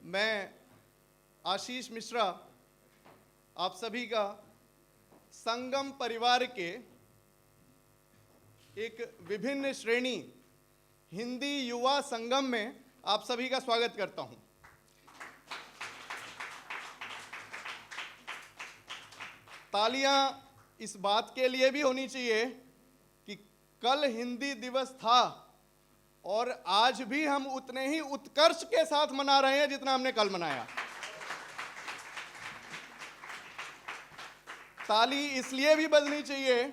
मैं आशीष मिश्रा आप सभी का संगम परिवार के एक विभिन्न श्रेणी हिंदी युवा संगम में आप सभी का स्वागत करता हूं। तालियां इस बात के लिए भी होनी चाहिए कि कल हिंदी दिवस था और आज भी हम उतने ही उत्कर्ष के साथ मना रहे हैं जितना हमने कल मनाया। ताली इसलिए भी बजनी चाहिए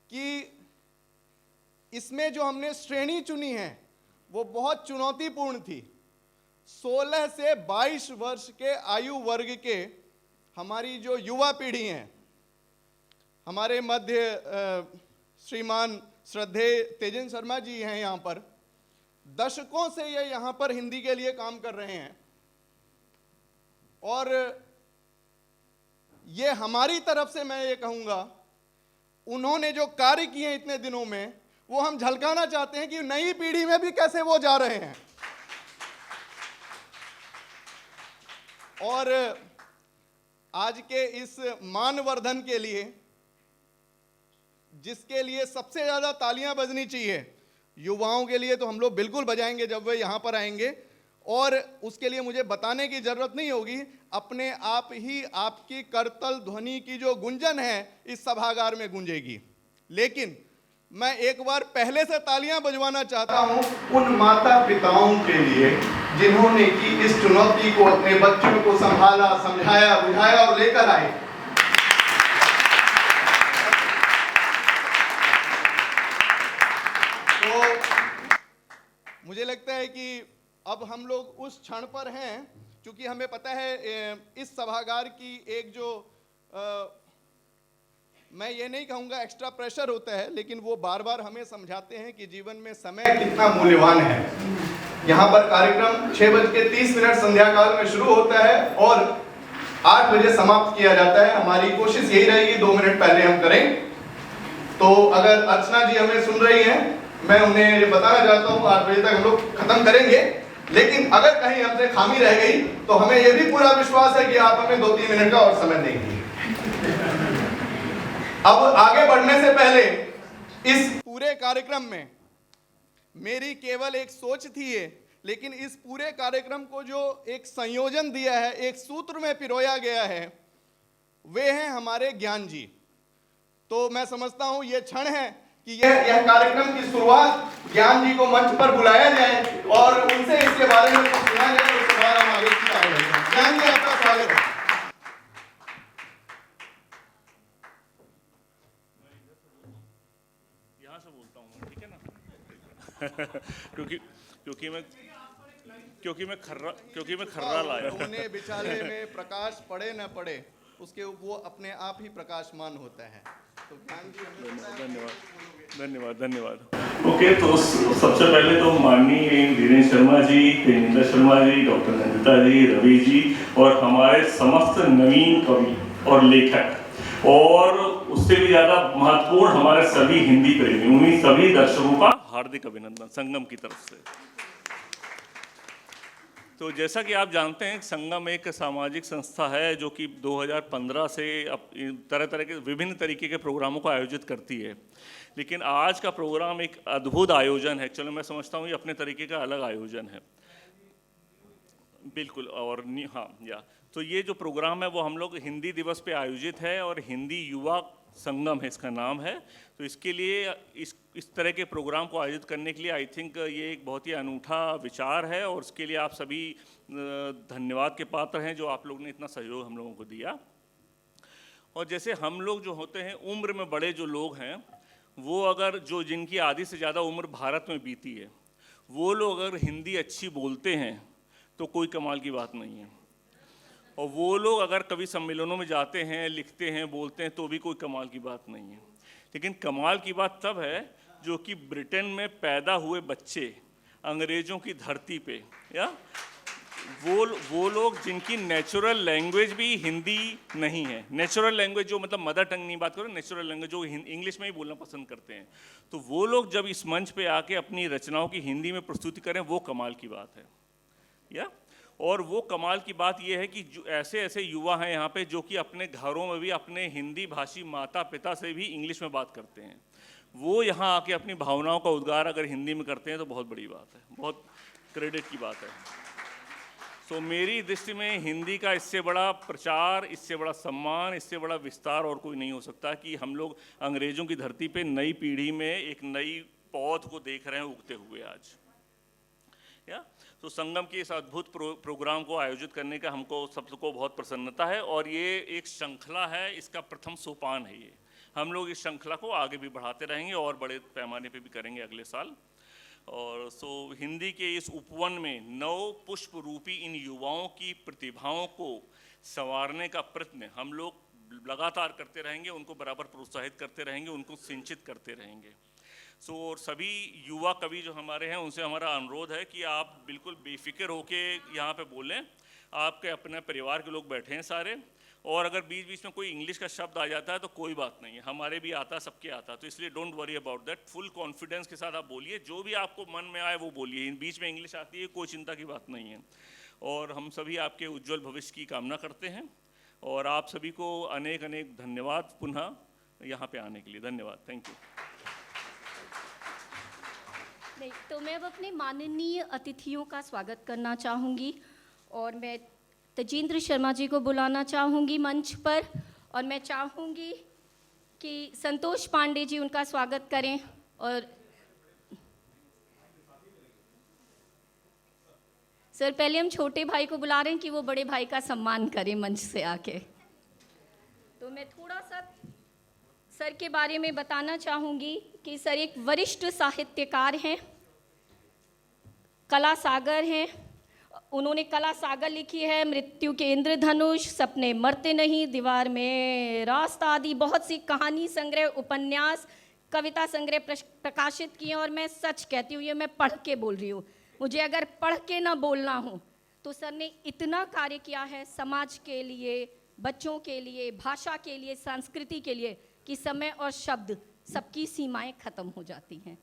कि इसमें जो हमने श्रेणी चुनी है वो बहुत चुनौतीपूर्ण थी। 16 से 22 वर्ष के आयु वर्ग के हमारी जो युवा पीढ़ी है, हमारे मध्य श्रीमान श्रद्धेय तेजन शर्मा जी हैं यहाँ पर। दशकों से ये यहाँ पर हिंदी के लिए काम कर रहे हैं और ये हमारी तरफ से मैं ये कहूँगा, उन्होंने जो कार्य किए इतने दिनों में वो हम झलकाना चाहते हैं कि नई पीढ़ी में भी कैसे वो जा रहे हैं। और आज के इस मानवर्धन के लिए, जिसके लिए सबसे ज़्यादा तालियां बजनी चाहिए, युवाओं के लिए तो हम लोग बिल्कुल बजाएंगे जब वे यहाँ पर आएंगे, और उसके लिए मुझे बताने की ज़रूरत नहीं होगी, अपने आप ही आपकी करतल ध्वनि की जो गुंजन है इस सभागार में गूंजेगी। लेकिन मैं एक बार पहले से तालियां बजवाना चाहता हूं उन माता पिताओं के लिए जिन्होंने कि इस चुनौती को अपने बच्चों को संभाला, समझाया, बुझाया और लेकर आए। तो मुझे लगता है कि अब हम लोग उस क्षण पर हैं, क्योंकि हमें पता है इस सभागार की एक जो मैं ये नहीं कहूँगा एक्स्ट्रा प्रेशर होता है, लेकिन वो बार बार हमें समझाते हैं कि जीवन में समय कितना मूल्यवान है। यहाँ पर कार्यक्रम 6:30 संध्या काल में शुरू होता है और 8 बजे समाप्त किया जाता है। हमारी कोशिश यही रहेगी 2 मिनट पहले हम करें। तो अगर अर्चना जी हमें सुन रही हैं, मैं उन्हें ये बताना चाहता हूँ 8 बजे तक हम लोग खत्म करेंगे। लेकिन अगर कहीं हमसे खामी रह गई तो हमें यह भी पूरा विश्वास है कि आप हमें 2-3 मिनट का और समय देंगे। अब आगे बढ़ने से पहले इस पूरे कार्यक्रम में मेरी केवल एक सोच थी, लेकिन इस पूरे कार्यक्रम को जो एक संयोजन दिया है, एक सूत्र में पिरोया गया है, वे हैं हमारे ज्ञान जी। तो मैं समझता हूं ये क्षण है कि यह कार्यक्रम की शुरुआत ज्ञान जी को मंच पर बुलाया जाए और उनसे इसके बारे में कुछ सुना जाए। उसके बाद हम आगे की आगे बढ़ेंगे। ज्ञान जी, आपका स्वागत है। यहाँ से बोलता हूँ, ठीक है ना? क्योंकि मैं खर्रा लाया हूँ। उन्हें बेचारे में प्रकाश पड़े न पड़े, उसके वो अपने आप ही प्रकाशमान होता है। तो धन्यवाद। ओके, तो सबसे पहले तो माननीय धीरेन्द्र शर्मा जी, तेजिंदर शर्मा जी, डॉक्टर नंदिता जी, रवि जी और हमारे समस्त नवीन कवि और लेखक, और उससे भी ज़्यादा महत्वपूर्ण हमारे सभी हिंदी प्रेमी, उन्हीं सभी दर्शकों का हार्दिक अभिनंदन संगम की तरफ से। तो जैसा कि आप जानते हैं, संगम एक सामाजिक संस्था है जो कि 2015 से तरह तरह के विभिन्न तरीके के प्रोग्रामों को आयोजित करती है। लेकिन आज का प्रोग्राम एक अद्भुत आयोजन है। चलो, मैं समझता हूँ ये अपने तरीके का अलग आयोजन है, बिल्कुल। और हाँ, तो ये जो प्रोग्राम है वो हम लोग हिंदी दिवस पे आयोजित है और हिंदी युवा संगम है इसका नाम है। तो इसके लिए इस तरह के प्रोग्राम को आयोजित करने के लिए आई थिंक ये एक बहुत ही अनूठा विचार है और उसके लिए आप सभी धन्यवाद के पात्र हैं जो आप लोग ने इतना सहयोग हम लोगों को दिया। और जैसे हम लोग जो होते हैं, उम्र में बड़े जो लोग हैं, वो अगर जो जिनकी आधी से ज़्यादा उम्र भारत में बीती है, वो लोग अगर हिंदी अच्छी बोलते हैं तो कोई कमाल की बात नहीं है। और वो लोग अगर कभी सम्मेलनों में जाते हैं, लिखते हैं, बोलते हैं तो भी कोई कमाल की बात नहीं है। लेकिन कमाल की बात तब है जो कि ब्रिटेन में पैदा हुए बच्चे अंग्रेज़ों की धरती पे, या वो लोग जिनकी नेचुरल लैंग्वेज भी हिंदी नहीं है, नेचुरल लैंग्वेज जो मतलब मदर टंग नहीं बात करो, नेचुरल लैंग्वेज जो इंग्लिश में ही बोलना पसंद करते हैं, तो वो लोग जब इस मंच पे आके अपनी रचनाओं की हिंदी में प्रस्तुति करें, वो कमाल की बात है। या और वो कमाल की बात ये है कि जो ऐसे ऐसे युवा हैं यहाँ पे जो कि अपने घरों में भी अपने हिंदी भाषी माता पिता से भी इंग्लिश में बात करते हैं। वो यहाँ आके अपनी भावनाओं का उद्गार अगर हिंदी में करते हैं तो बहुत बड़ी बात है, बहुत क्रेडिट की बात है। सो मेरी दृष्टि में हिंदी का इससे बड़ा प्रचार, इससे बड़ा सम्मान, इससे बड़ा विस्तार और कोई नहीं हो सकता कि हम लोग अंग्रेज़ों की धरती पे नई पीढ़ी में एक नई पौध को देख रहे हैं उगते हुए आज। या तो संगम के इस अद्भुत प्रोग्राम को आयोजित करने का हमको सबको बहुत प्रसन्नता है और ये एक श्रृंखला है, इसका प्रथम सोपान है ये। हम लोग इस श्रृंखला को आगे भी बढ़ाते रहेंगे और बड़े पैमाने पे भी करेंगे अगले साल। और हिंदी के इस उपवन में नव पुष्प रूपी इन युवाओं की प्रतिभाओं को संवारने का प्रयत्न हम लोग लगातार करते रहेंगे, उनको बराबर प्रोत्साहित करते रहेंगे, उनको सिंचित करते रहेंगे। और सभी युवा कवि जो हमारे हैं उनसे हमारा अनुरोध है कि आप बिल्कुल बेफिक्र होके यहाँ पे बोलें। आपके अपने परिवार के लोग बैठे हैं सारे, और अगर बीच बीच में कोई इंग्लिश का शब्द आ जाता है तो कोई बात नहीं है, हमारे भी आता, सबके आता, तो इसलिए don't worry about that. Full confidence के साथ आप बोलिए, जो भी आपको मन में आए वो बोलिए। बीच में इंग्लिश आती है, कोई चिंता की बात नहीं है। और हम सभी आपके उज्जवल भविष्य की कामना करते हैं और आप सभी को अनेक अनेक धन्यवाद पुनः यहाँ पे आने के लिए। धन्यवाद, थैंक यू। नहीं तो मैं अब अपने माननीय अतिथियों का स्वागत करना चाहूँगी और मैं तजेंद्र शर्मा जी को बुलाना चाहूँगी मंच पर, और मैं चाहूँगी कि संतोष पांडे जी उनका स्वागत करें। और सर पहले हम छोटे भाई को बुला रहे हैं कि वो बड़े भाई का सम्मान करें मंच से आके। तो मैं थोड़ा सा सर के बारे में बताना चाहूँगी कि सर एक वरिष्ठ साहित्यकार हैं, कला सागर हैं। उन्होंने कला सागर लिखी है, मृत्यु के इंद्रधनुष, सपने मरते नहीं, दीवार में रास्ता आदि बहुत सी कहानी संग्रह, उपन्यास, कविता संग्रह प्रकाशित किए। और मैं सच कहती हूँ, ये मैं पढ़ के बोल रही हूँ, मुझे अगर पढ़ के ना बोलना हो तो सर ने इतना कार्य किया है समाज के लिए, बच्चों के लिए, भाषा के लिए, संस्कृति के लिए, कि समय और शब्द सबकी सीमाएं खत्म हो जाती हैं।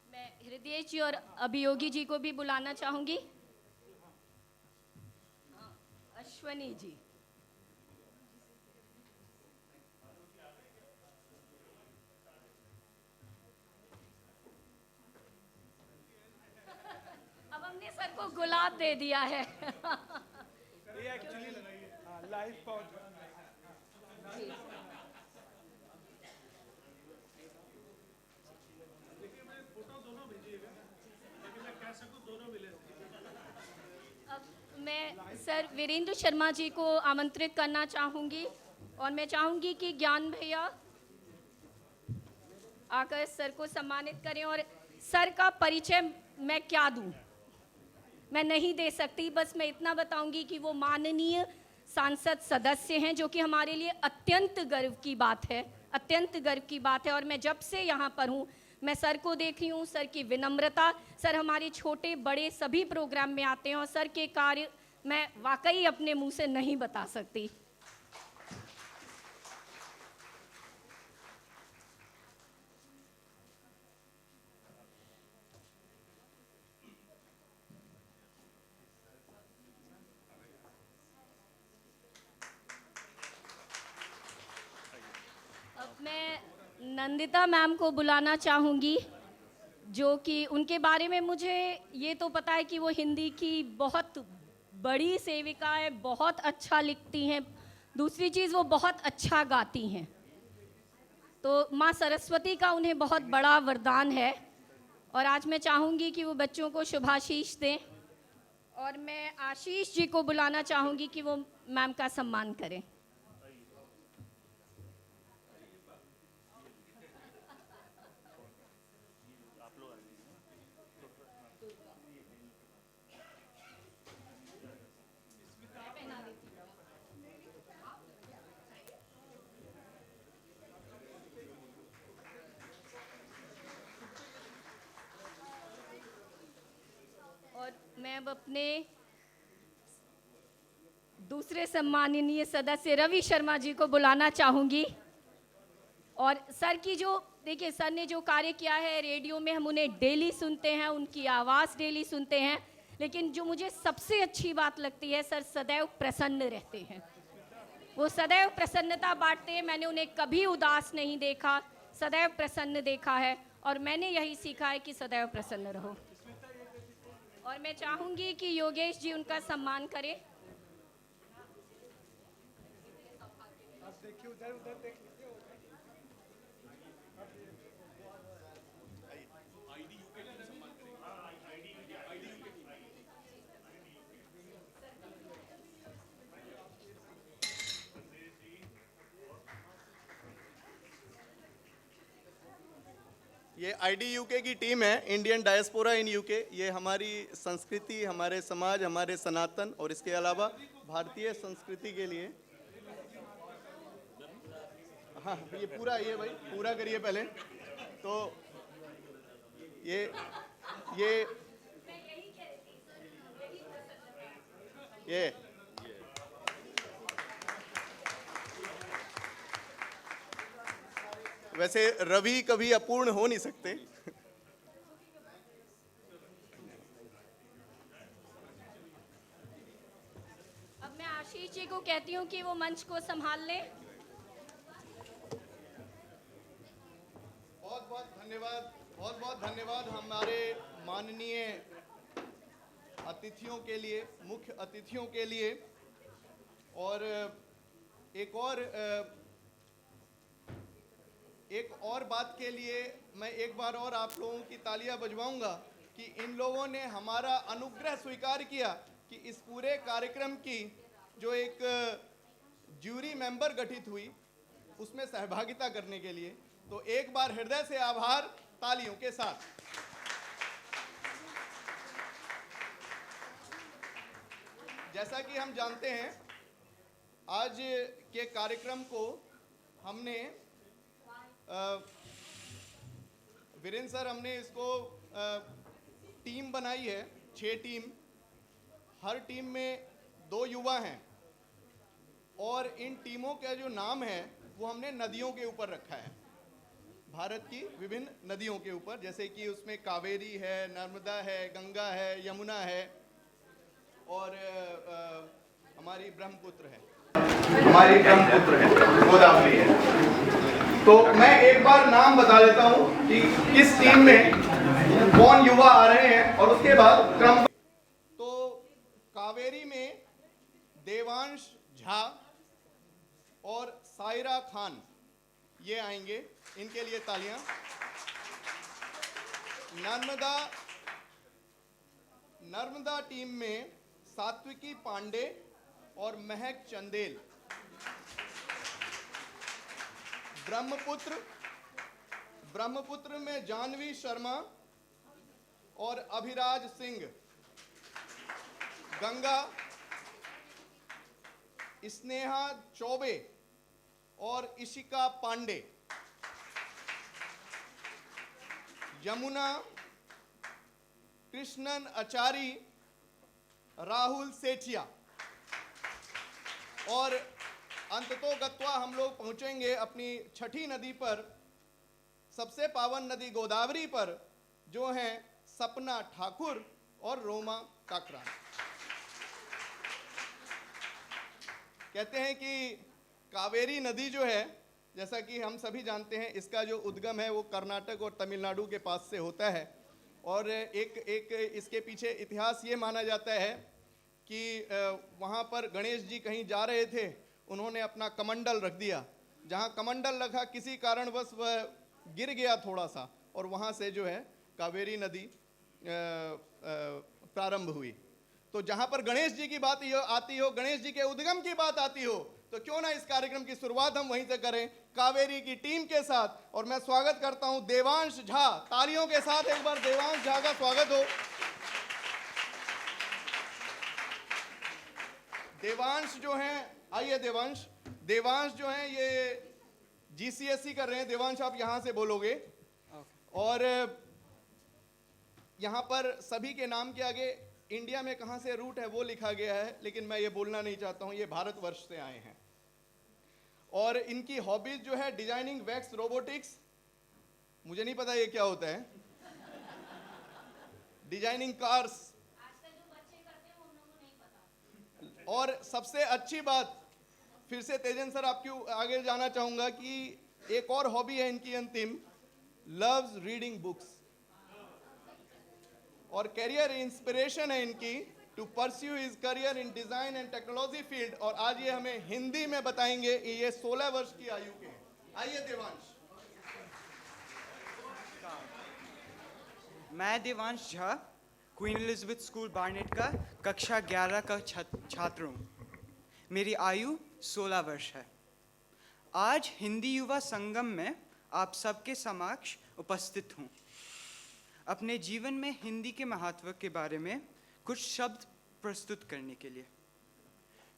मैं हृदय जी और अभियोगी जी को भी बुलाना चाहूंगी। अश्वनी जी, अब हमने सर को गुलाब दे दिया है। ये एक्चुअली लाइव पॉज अब मैं सर वीरेंद्र शर्मा जी को आमंत्रित करना चाहूंगी और मैं चाहूंगी कि ज्ञान भैया आकर सर को सम्मानित करें। और सर का परिचय मैं क्या दूं, मैं नहीं दे सकती, बस मैं इतना बताऊंगी कि वो माननीय सांसद सदस्य हैं, जो कि हमारे लिए अत्यंत गर्व की बात है, अत्यंत गर्व की बात है। और मैं जब से यहाँ पर हूँ मैं सर को देख रही हूँ, सर की विनम्रता, सर हमारे छोटे बड़े सभी प्रोग्राम में आते हैं और सर के कार्य मैं वाकई अपने मुंह से नहीं बता सकती। अब मैं नंदिता मैम को बुलाना चाहूँगी, जो कि उनके बारे में मुझे ये तो पता है कि वो हिंदी की बहुत बड़ी सेविका है, बहुत अच्छा लिखती हैं, दूसरी चीज़ वो बहुत अच्छा गाती हैं। तो माँ सरस्वती का उन्हें बहुत बड़ा वरदान है और आज मैं चाहूँगी कि वो बच्चों को शुभाशीष दें। और मैं आशीष जी को बुलाना चाहूँगी कि वो मैम का सम्मान करें। और मैं अब अपने दूसरे सम्माननीय सदस्य रवि शर्मा जी को बुलाना चाहूँगी। और सर की जो देखिए सर ने जो कार्य किया है, रेडियो में हम उन्हें डेली सुनते हैं, उनकी आवाज़ डेली सुनते हैं, लेकिन जो मुझे सबसे अच्छी बात लगती है, सर सदैव प्रसन्न रहते हैं। वो सदैव प्रसन्नता बांटते हैं। मैंने उन्हें कभी उदास नहीं देखा, सदैव प्रसन्न देखा है, और मैंने यही सीखा है कि सदैव प्रसन्न रहो। और मैं चाहूँगी कि योगेश जी उनका सम्मान करें। आप देखिए उधर उधर देख लीजिए। ये आईडी यूके की टीम है, इंडियन डायस्पोरा इन यूके। ये हमारी संस्कृति, हमारे समाज, हमारे सनातन और इसके अलावा भारतीय संस्कृति के लिए। हाँ, ये पूरा, ये भाई पूरा करिए पहले तो। ये वैसे रवि कभी अपूर्ण हो नहीं सकते। अब मैं आशीष जी को कहती हूँ कि वो मंच को संभाल लें। बहुत बहुत धन्यवाद हमारे माननीय अतिथियों के लिए, मुख्य अतिथियों के लिए। और एक और बात के लिए मैं एक बार और आप लोगों की तालियां बजवाऊंगा कि इन लोगों ने हमारा अनुग्रह स्वीकार किया कि इस पूरे कार्यक्रम की जो एक ज्यूरी मेंबर गठित हुई उसमें सहभागिता करने के लिए। तो एक बार हृदय से आभार तालियों के साथ। जैसा कि हम जानते हैं, आज के कार्यक्रम को हमने वीरेंद्र सर, हमने इसको टीम बनाई है, 6 टीम। हर टीम में 2 युवा हैं और इन टीमों का जो नाम है वो हमने नदियों के ऊपर रखा है, भारत की विभिन्न नदियों के ऊपर। जैसे कि उसमें कावेरी है, नर्मदा है, गंगा है, यमुना है और हमारी ब्रह्मपुत्र है, गोदावरी है। तो मैं एक बार नाम बता देता हूं कि किस टीम में कौन युवा आ रहे हैं और उसके बाद क्रम। तो कावेरी में देवांश झा और सायरा खान ये आएंगे, इनके लिए तालियां। नर्मदा टीम में सात्विकी पांडे और महक चंदेल। ब्रह्मपुत्र में जानवी शर्मा और अभिराज सिंह। गंगा स्नेहा चौबे और इशिका पांडे। यमुना कृष्णन आचारी, राहुल सेठिया। और अंततोगत्वा हम लोग पहुंचेंगे अपनी छठी नदी पर, सबसे पावन नदी गोदावरी पर, जो हैं सपना ठाकुर और रोमा काकरा। कहते हैं कि कावेरी नदी जो है, जैसा कि हम सभी जानते हैं, इसका जो उद्गम है वो कर्नाटक और तमिलनाडु के पास से होता है। और एक इसके पीछे इतिहास ये माना जाता है कि वहाँ पर गणेश जी कहीं जा रहे थे, उन्होंने अपना कमंडल रख दिया। जहाँ कमंडल रखा, किसी कारणवश वह गिर गया थोड़ा सा, और वहाँ से जो है कावेरी नदी प्रारंभ हुई। तो जहाँ पर गणेश जी की बात आती हो, गणेश जी के उद्गम की बात आती हो, तो क्यों ना इस कार्यक्रम की शुरुआत हम वहीं से करें, कावेरी की टीम के साथ। और मैं स्वागत करता हूं देवांश झा, तालियों के साथ एक बार देवांश झा का स्वागत हो। देवांश जो हैं, आइए देवांश जो हैं ये GCSE कर रहे हैं। देवांश आप यहां से बोलोगे, और यहां पर सभी के नाम के आगे इंडिया में कहाँ से रूट है वो लिखा गया है, लेकिन मैं ये बोलना नहीं चाहता हूँ, ये भारतवर्ष से आए हैं। और इनकी हॉबीज जो है डिजाइनिंग वैक्स रोबोटिक्स, मुझे नहीं पता ये क्या होता है, डिजाइनिंग कार्स, और सबसे अच्छी बात, फिर से तेजन सर आपके आगे जाना चाहूंगा कि एक और हॉबी है इनकी अंतिम, लव्स रीडिंग बुक्स। और करियर इंस्पिरेशन है इनकी to pursue his career in design and technology field. और आज ये हमें हिंदी में बताएंगे, ये 16 वर्ष की आयु के हैं। आइए देवांश। मैं Devansh Jha Queen Elizabeth School Barnet का कक्षा 11 का छात्र हूँ। मेरी आयु 16 वर्ष है। आज हिंदी युवा संगम में आप सबके समक्ष उपस्थित हूँ। अपने जीवन में हिंदी के महत्व के बारे में कुछ शब्द प्रस्तुत करने के लिए।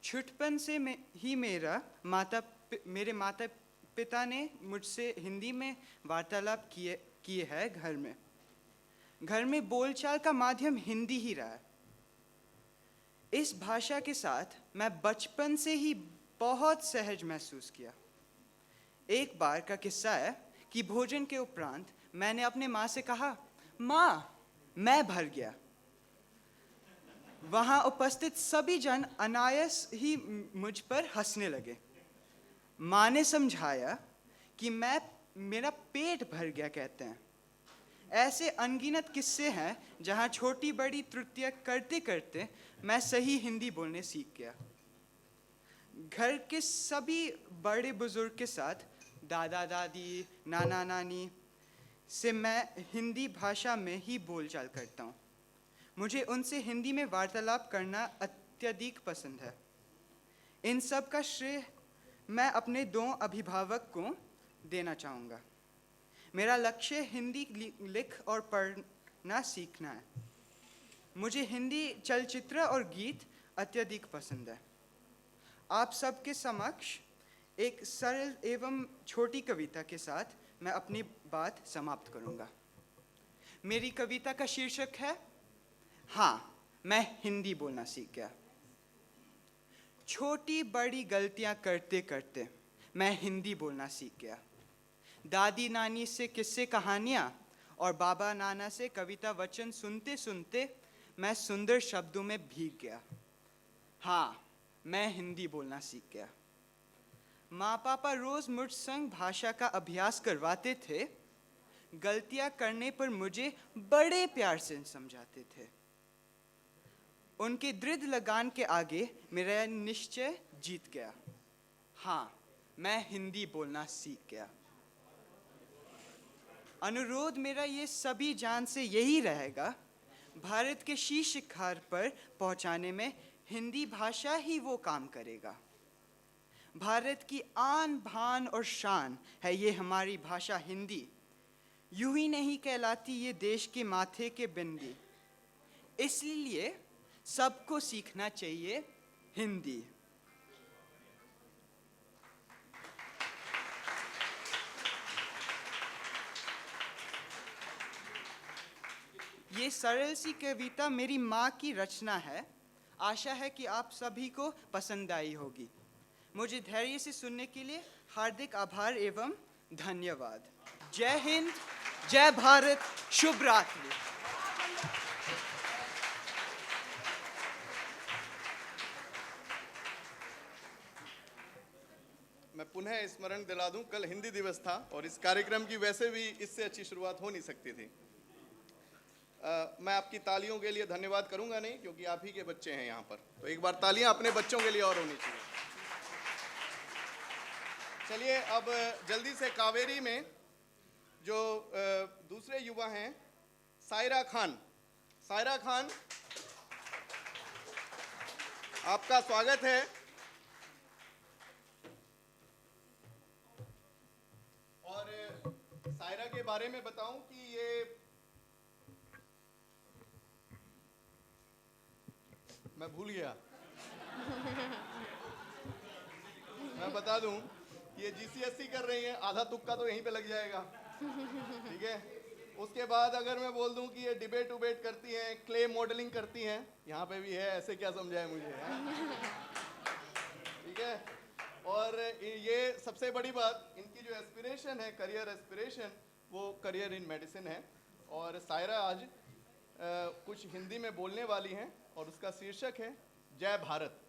छुटपन से ही मेरे माता पिता ने मुझसे हिंदी में वार्तालाप किए हैं। घर में बोलचाल का माध्यम हिंदी ही रहा है। इस भाषा के साथ मैं बचपन से ही बहुत सहज महसूस किया। एक बार का किस्सा है कि भोजन के उपरांत मैंने अपने माँ से कहा, माँ मैं भर गया। वहाँ उपस्थित सभी जन अनायास ही मुझ पर हंसने लगे। माँ ने समझाया कि मेरा पेट भर गया कहते हैं। ऐसे अनगिनत किस्से हैं जहाँ छोटी बड़ी त्रुटियाँ करते करते मैं सही हिंदी बोलने सीख गया। घर के सभी बड़े बुजुर्ग के साथ, दादा दादी, नाना नानी से मैं हिंदी भाषा में ही बोलचाल करता हूँ। मुझे उनसे हिंदी में वार्तालाप करना अत्यधिक पसंद है। इन सब का श्रेय मैं अपने 2 अभिभावक को देना चाहूँगा। मेरा लक्ष्य हिंदी लिख और पढ़ना सीखना है। मुझे हिंदी चलचित्र और गीत अत्यधिक पसंद है। आप सबके समक्ष एक सरल एवं छोटी कविता के साथ मैं अपनी बात समाप्त करूंगा। मेरी कविता का शीर्षक है, हाँ मैं हिंदी बोलना सीख गया। छोटी बड़ी गलतियां करते करते मैं हिंदी बोलना सीख गया। दादी नानी से किस्से कहानियाँ और बाबा नाना से कविता वचन सुनते सुनते मैं सुंदर शब्दों में भीग गया। हाँ मैं हिंदी बोलना सीख गया। माँ पापा रोज मुझ संग भाषा का अभ्यास करवाते थे। गलतियाँ करने पर मुझे बड़े प्यार से समझाते थे। उनके दृढ़ लगान के आगे मेरा निश्चय जीत गया। हाँ मैं हिंदी बोलना सीख गया। अनुरोध मेरा ये सभी जान से यही रहेगा, भारत के शीर्ष शिखर पर पहुंचाने में हिंदी भाषा ही वो काम करेगा। भारत की आन बान और शान है ये हमारी भाषा हिंदी। यूं ही नहीं कहलाती ये देश के माथे के बिंदी। इसलिए सबको सीखना चाहिए हिंदी। ये सरल सी कविता मेरी माँ की रचना है। आशा है कि आप सभी को पसंद आई होगी। मुझे धैर्य से सुनने के लिए हार्दिक आभार एवं धन्यवाद। जय हिंद, जय भारत, शुभ रात्रि। मैं पुनः स्मरण दिला दूं, कल हिंदी दिवस था और इस कार्यक्रम की वैसे भी इससे अच्छी शुरुआत हो नहीं सकती थी। मैं आपकी तालियों के लिए धन्यवाद करूंगा नहीं, क्योंकि आप ही के बच्चे हैं यहाँ पर, तो एक बार तालियां अपने बच्चों के लिए और होनी चाहिए। चलिए अब जल्दी से कावेरी में जो दूसरे युवा हैं, सायरा खान। सायरा खान, आपका स्वागत है। और सायरा के बारे में बताऊं कि ये मैं भूल गया। मैं बता दूं ये GCSE कर रही हैं, आधा तुक्का तो यहीं पे लग जाएगा। ठीक है, उसके बाद अगर मैं बोल दूं कि ये डिबेट उबेट करती हैं, क्ले मॉडलिंग करती हैं, यहाँ पे भी है, ऐसे क्या समझाए मुझे, ठीक है। और ये सबसे बड़ी बात, इनकी जो एस्पिरेशन है, करियर एस्पिरेशन, वो करियर इन मेडिसिन है। और सायरा आज कुछ हिंदी में बोलने वाली हैं और उसका शीर्षक है जय भारत।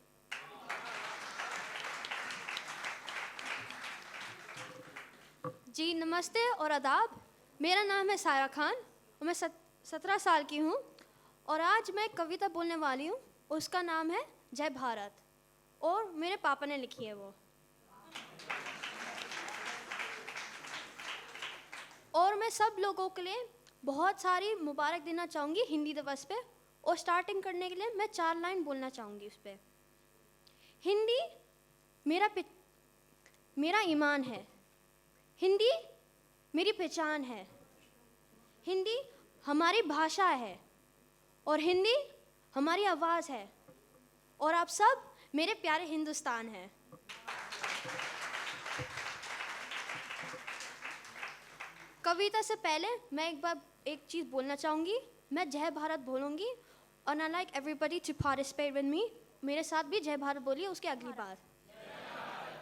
जी नमस्ते और आदाब। मेरा नाम है सायरा खान और मैं 17 साल की हूँ और आज मैं एक कविता बोलने वाली हूँ। उसका नाम है जय भारत और मेरे पापा ने लिखी है वो। और मैं सब लोगों के लिए बहुत सारी मुबारक देना चाहूँगी हिंदी दिवस पे। और स्टार्टिंग करने के लिए मैं 4 लाइन बोलना चाहूँगी उस पर। हिंदी मेरा ईमान है, हिंदी मेरी पहचान है, हिंदी हमारी भाषा है और हिंदी हमारी आवाज़ है और आप सब मेरे प्यारे हिंदुस्तान हैं। कविता से पहले मैं एक चीज़ बोलना चाहूँगी। मैं जय भारत बोलूँगी और I like everybody to participate with me. मेरे साथ भी जय भारत बोलिए उसके अगली बार।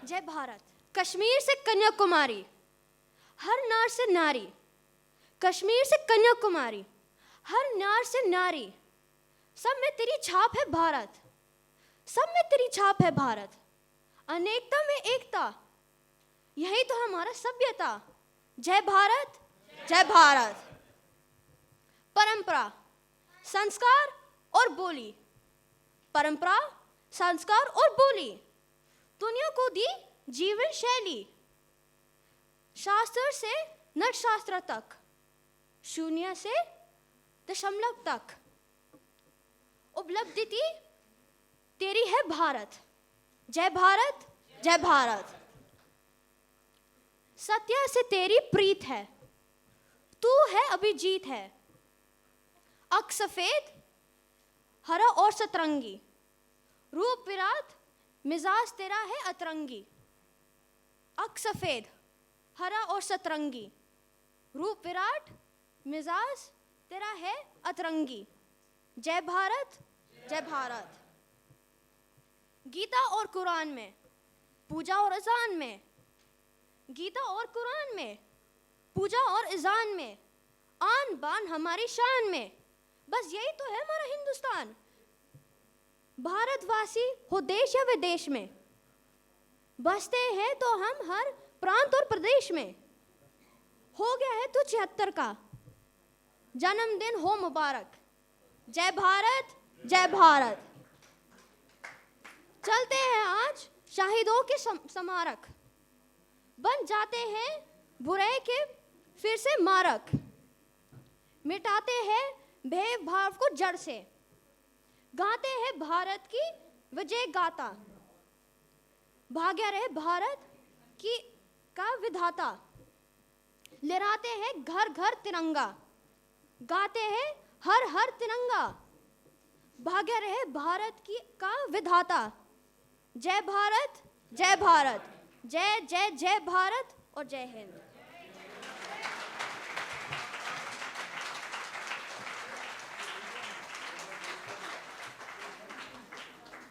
जय भारत। कश्मीर से कन्याकुमारी, हर नार से नारी, कश्मीर से कन्याकुमारी, हर नार से नारी, सब में तेरी छाप है भारत, सब में तेरी छाप है भारत। अनेकता में एकता, यही तो हमारा सभ्यता। जय भारत, जय भारत। परंपरा, संस्कार और बोली, परंपरा, संस्कार और बोली, दुनिया को दी जीवन शैली, शास्त्र से नट शास्त्र तक, शून्य से दशमलव तक, उपलब्धि तेरी है भारत। जय भारत, जय भारत। सत्य से तेरी प्रीत है, तू है अभिजीत है। अक सफेद, हरा और सतरंगी, रूप विराट, मिजाज तेरा है अतरंगी। अक सफेद, हरा और सतरंगी, रूप विराट, मिजाज तेरा है अतरंगी। जय भारत, जय भारत। गीता और कुरान में, पूजा और अजान में, गीता और कुरान में, पूजा और अजान में, आन बान हमारी शान में, बस यही तो है हमारा हिंदुस्तान। भारतवासी हो देश या विदेश में, बसते हैं तो हम हर प्रांत और प्रदेश में। हो गया है तो 76 का जन्मदिन हो मुबारक। जय भारत, जय भारत। चलते हैं आज शहीदों के स्मारक, बन जाते हैं बुराई के फिर से मारक, मिटाते हैं भेदभाव को जड़ से, गाते हैं भारत की विजय गाथा। भाग्य रहे भारत की का विधाता, लहराते हैं घर घर तिरंगा, गाते हैं हर हर तिरंगा। भाग्य रहे भारत की का विधाता। जय भारत, जय भारत। जय जय जय भारत और जय हिंद।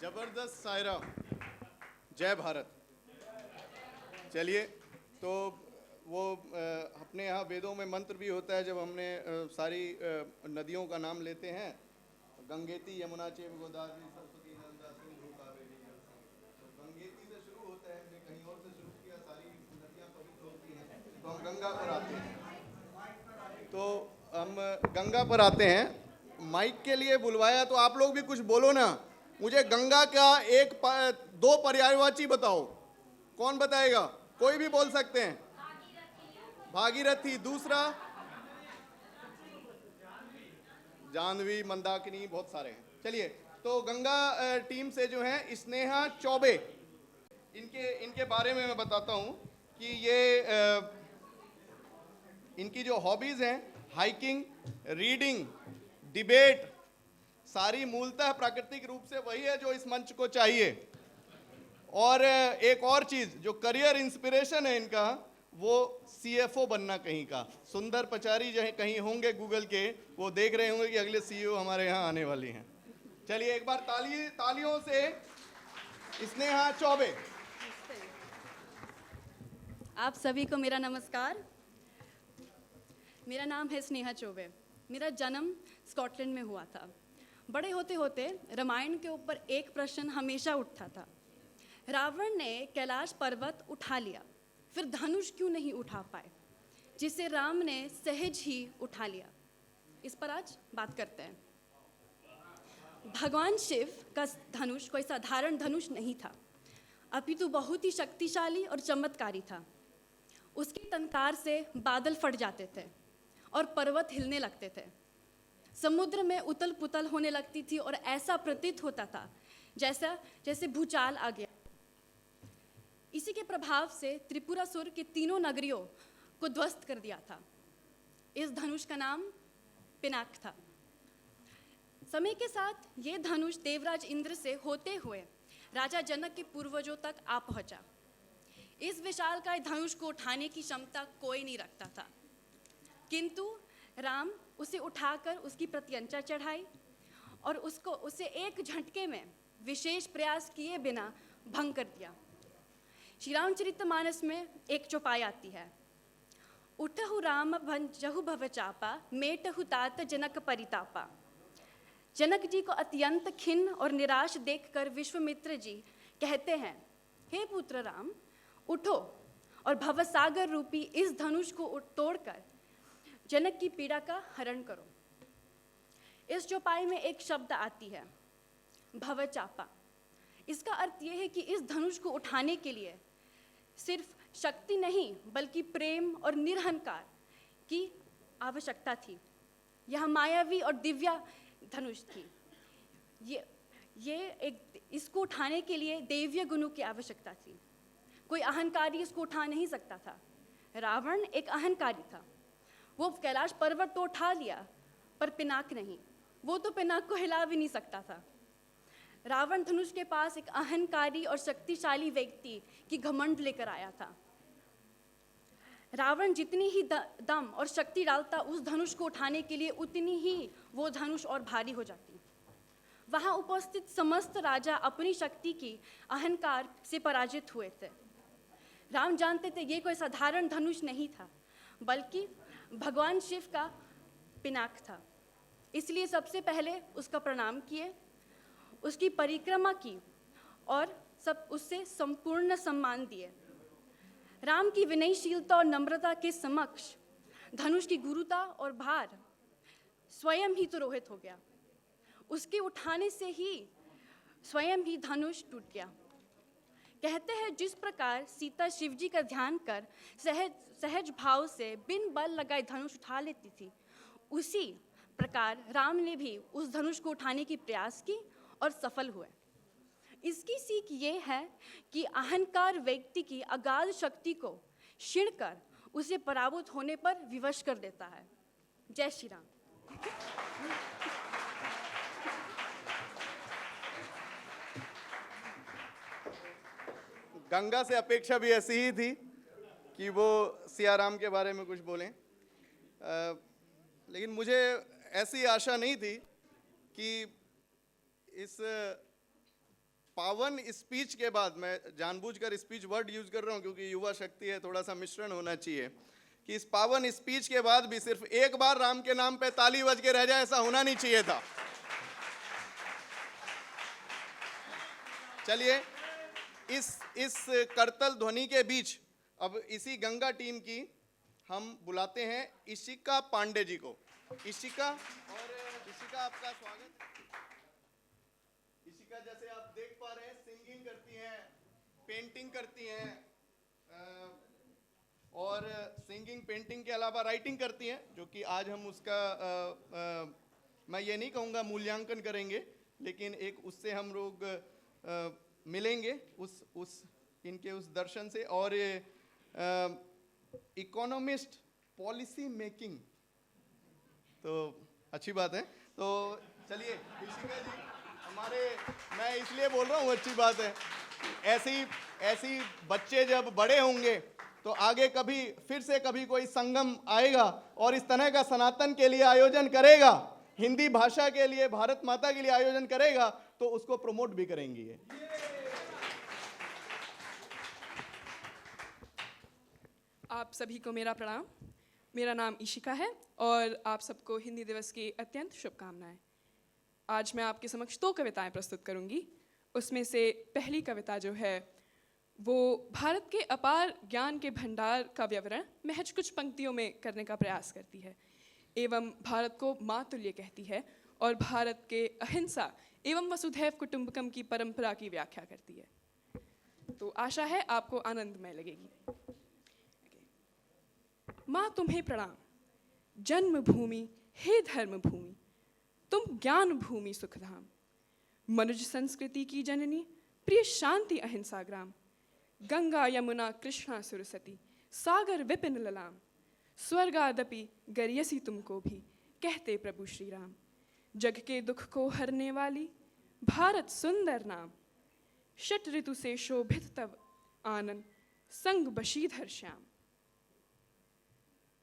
जबरदस्त सायरा, जय भारत। चलिए, तो वो अपने यहाँ वेदों में मंत्र भी होता है, जब हमने सारी नदियों का नाम लेते हैं, गंगेती यमुना चैव गोदावरी सरस्वती नर्मदा सिंधु कावेरी। तो गंगेती से शुरू होता है, हमने कहीं और से शुरू किया, सारी नदियाँ पवित्र होती हैं, तो हम गंगा पर आते हैं। तो हम गंगा पर आते हैं। माइक के लिए बुलवाया तो आप लोग भी कुछ बोलो ना। मुझे गंगा का दो पर्यायवाची बताओ। कौन बताएगा? कोई भी बोल सकते हैं। भागीरथी, दूसरा जानवी, मंदाकिनी, बहुत सारे हैं। चलिए, तो गंगा टीम से जो है स्नेहा चौबे, इनके बारे में मैं बताता हूँ कि ये इनकी जो हॉबीज हैं, हाइकिंग, रीडिंग, डिबेट, सारी मूलतः प्राकृतिक रूप से वही है जो इस मंच को चाहिए। और एक और चीज़ जो करियर इंस्पिरेशन है इनका, वो CFO बनना कहीं का। सुंदर पचारी जो कहीं होंगे गूगल के, वो देख रहे होंगे कि अगले CEO हमारे यहाँ आने वाली हैं। चलिए एक बार तालियों से स्नेहा चौबे। आप सभी को मेरा नमस्कार। मेरा नाम है स्नेहा चौबे। मेरा जन्म स्कॉटलैंड में हुआ था। बड़े होते होते रामायण के ऊपर एक प्रश्न हमेशा उठता था। रावण ने कैलाश पर्वत उठा लिया, फिर धनुष क्यों नहीं उठा पाए, जिसे राम ने सहज ही उठा लिया। इस पर आज बात करते हैं। भगवान शिव का धनुष कोई साधारण धनुष नहीं था, अपितु बहुत ही शक्तिशाली और चमत्कारी था। उसकी टंकार से बादल फट जाते थे और पर्वत हिलने लगते थे। समुद्र में उथल पुथल होने लगती थी और ऐसा प्रतीत होता था जैसे भूचाल आ गया। इसी के प्रभाव से त्रिपुरासुर के तीनों नगरियों को ध्वस्त कर दिया था। इस धनुष का नाम पिनाक था। समय के साथ ये धनुष देवराज इंद्र से होते हुए राजा जनक के पूर्वजों तक आ पहुंचा। इस विशालकाय धनुष को उठाने की क्षमता कोई नहीं रखता था, किंतु राम उसे उठाकर उसकी प्रत्यंचा चढ़ाई और उसे एक झटके में विशेष प्रयास किए बिना भंग कर दिया। श्री रामचरितमानस में एक चौपाई आती है, उठहु राम भंजहु भव चापा, मेटहु तात जनक परितापा। जनक जी को अत्यंत खिन्न और निराश देखकर विश्वामित्र जी कहते हैं, हे पुत्र राम, उठो और भवसागर रूपी इस धनुष को तोड़कर जनक की पीड़ा का हरण करो। इस चौपाई में एक शब्द आती है, भवचापा। इसका अर्थ यह है कि इस धनुष को उठाने के लिए सिर्फ शक्ति नहीं बल्कि प्रेम और निरहंकार की आवश्यकता थी। यह मायावी और दिव्या धनुष थी। इसको उठाने के लिए दैवीय गुणों की आवश्यकता थी। कोई अहंकारी इसको उठा नहीं सकता था। रावण एक अहंकारी था। वो कैलाश पर्वत तो उठा लिया, पर पिनाक नहीं। वो तो पिनाक को हिला भी नहीं सकता था। रावण धनुष के पास एक अहंकारी और शक्तिशाली व्यक्ति की घमंड लेकर आया था। रावण जितनी ही दम और शक्ति डालता उस धनुष को उठाने के लिए, उतनी ही वो धनुष और भारी हो जाती। वहां उपस्थित समस्त राजा अपनी शक्ति की अहंकार से पराजित हुए थे। राम जानते थे ये कोई साधारण धनुष नहीं था, बल्कि भगवान शिव का पिनाक था। इसलिए सबसे पहले उसका प्रणाम किए, उसकी परिक्रमा की और उससे संपूर्ण सम्मान दिए। राम की विनयशीलता और नम्रता के समक्ष धनुष की गुरुता और भार स्वयं ही तिरोहित हो गया। उसके उठाने से ही स्वयं ही धनुष टूट गया। कहते हैं जिस प्रकार सीता शिव जी का ध्यान कर सहज भाव से बिन बल लगाए धनुष उठा लेती थी, उसी प्रकार राम ने भी उस धनुष को उठाने की प्रयास की और सफल हुए। इसकी सीख ये है कि अहंकार व्यक्ति की अगाध शक्ति को क्षीण कर उसे पराभूत होने पर विवश कर देता है। जय श्री राम। गंगा से अपेक्षा भी ऐसी ही थी कि वो सियाराम के बारे में कुछ बोलें, लेकिन मुझे ऐसी आशा नहीं थी कि इस पावन स्पीच के बाद, मैं जानबूझकर स्पीच वर्ड यूज कर रहा हूँ क्योंकि युवा शक्ति है, थोड़ा सा मिश्रण होना चाहिए, कि इस पावन स्पीच के बाद भी सिर्फ एक बार राम के नाम पे ताली बज के रह जाए, ऐसा होना नहीं चाहिए था। चलिए इस करतल ध्वनि के बीच अब इसी गंगा टीम की हम बुलाते हैं इशिका पांडे जी को। इशिका, आपका स्वागत। इशिका जैसे आप देख पा रहे हैं सिंगिंग करती हैं, पेंटिंग करती हैं और सिंगिंग पेंटिंग के अलावा राइटिंग करती हैं, जो कि आज हम उसका मैं ये नहीं कहूँगा मूल्यांकन करेंगे, लेकिन एक उससे हम लोग मिलेंगे उस इनके उस दर्शन से। और इकोनॉमिस्ट, पॉलिसी मेकिंग, तो अच्छी बात है। तो चलिए इशिका जी हमारे, मैं इसलिए बोल रहा हूँ अच्छी बात है, ऐसी बच्चे जब बड़े होंगे तो आगे कभी फिर से कभी कोई संगम आएगा और इस तरह का सनातन के लिए आयोजन करेगा, हिंदी भाषा के लिए, भारत माता के लिए आयोजन करेगा, तो उसको प्रमोट भी करेंगे। आप सभी को मेरा प्रणाम। मेरा नाम ईशिका है और आप सबको हिंदी दिवस की अत्यंत शुभकामनाएं। आज मैं आपके समक्ष 2 कविताएं प्रस्तुत करूंगी। उसमें से पहली कविता जो है वो भारत के अपार ज्ञान के भंडार का विवरण महज कुछ पंक्तियों में करने का प्रयास करती है एवं भारत को माँ तुल्य कहती है और भारत के अहिंसा एवं वसुधैव कुटुंबकम की परंपरा की व्याख्या करती है। तो आशा है आपको आनंदमय लगेगी। माँ तुम्हें प्रणाम, जन्मभूमि हे धर्म भूमि, तुम ज्ञान भूमि सुखधाम, मनुज संस्कृति की जननी, प्रिय शांति अहिंसा ग्राम, गंगा यमुना कृष्णा सरस्वती, सागर विपिन ललाम, स्वर्गादपि गरियसी तुमको भी, कहते प्रभु श्री राम, जग के दुख को हरने वाली, भारत सुंदर नाम, षट ऋतु से शोभित तव आनंद, संग बशीधर श्याम।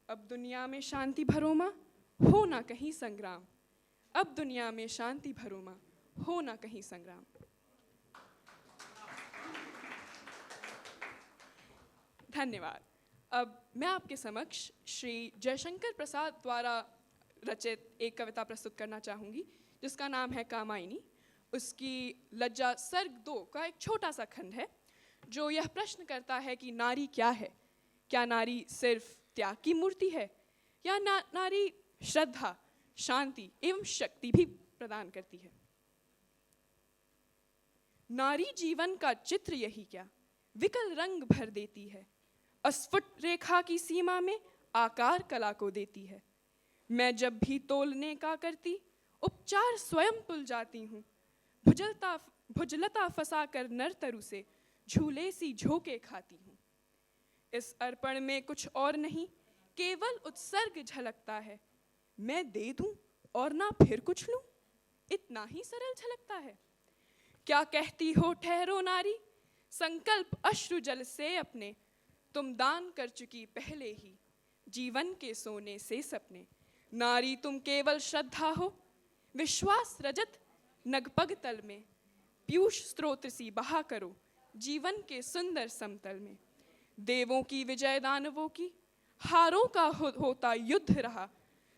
अब दुनिया में शांति भरो माँ, हो ना कहीं संग्राम, अब दुनिया में शांति भरो माँ, हो ना कहीं संग्राम। धन्यवाद। अब मैं आपके समक्ष श्री जयशंकर प्रसाद द्वारा रचित एक कविता प्रस्तुत करना चाहूँगी जिसका नाम है कामायनी। उसकी लज्जा सर्ग 2 का एक छोटा सा खंड है जो यह प्रश्न करता है कि नारी क्या है? क्या नारी सिर्फ त्याग की मूर्ति है या नारी श्रद्धा, शांति एवं शक्ति भी प्रदान करती है? नारी जीवन का चित्र यही क्या विकल रंग भर देती है, अस्फुट रेखा की सीमा में आकार कला को देती है। मैं जब भी तोलने का करती उपचार स्वयं तुल जाती हूँ, भुजलता फंसा कर नर तरु से झूले सी झोंके खाती हूँ। इस अर्पण में कुछ और नहीं, केवल उत्सर्ग झलकता है, मैं दे दूं और ना फिर कुछ लूं, इतना ही सरल झलकता है। क्या कहती हो ठहरो नारी, संकल्प अश्रु जल से अपने, तुम दान कर चुकी पहले ही जीवन के सोने से सपने। नारी तुम केवल श्रद्धा हो, विश्वास रजत नगपग तल में, पीयूष स्त्रोत्र सी बहा करो जीवन के सुंदर समतल में। देवों की विजय दानवों की, हारों का होता युद्ध रहा,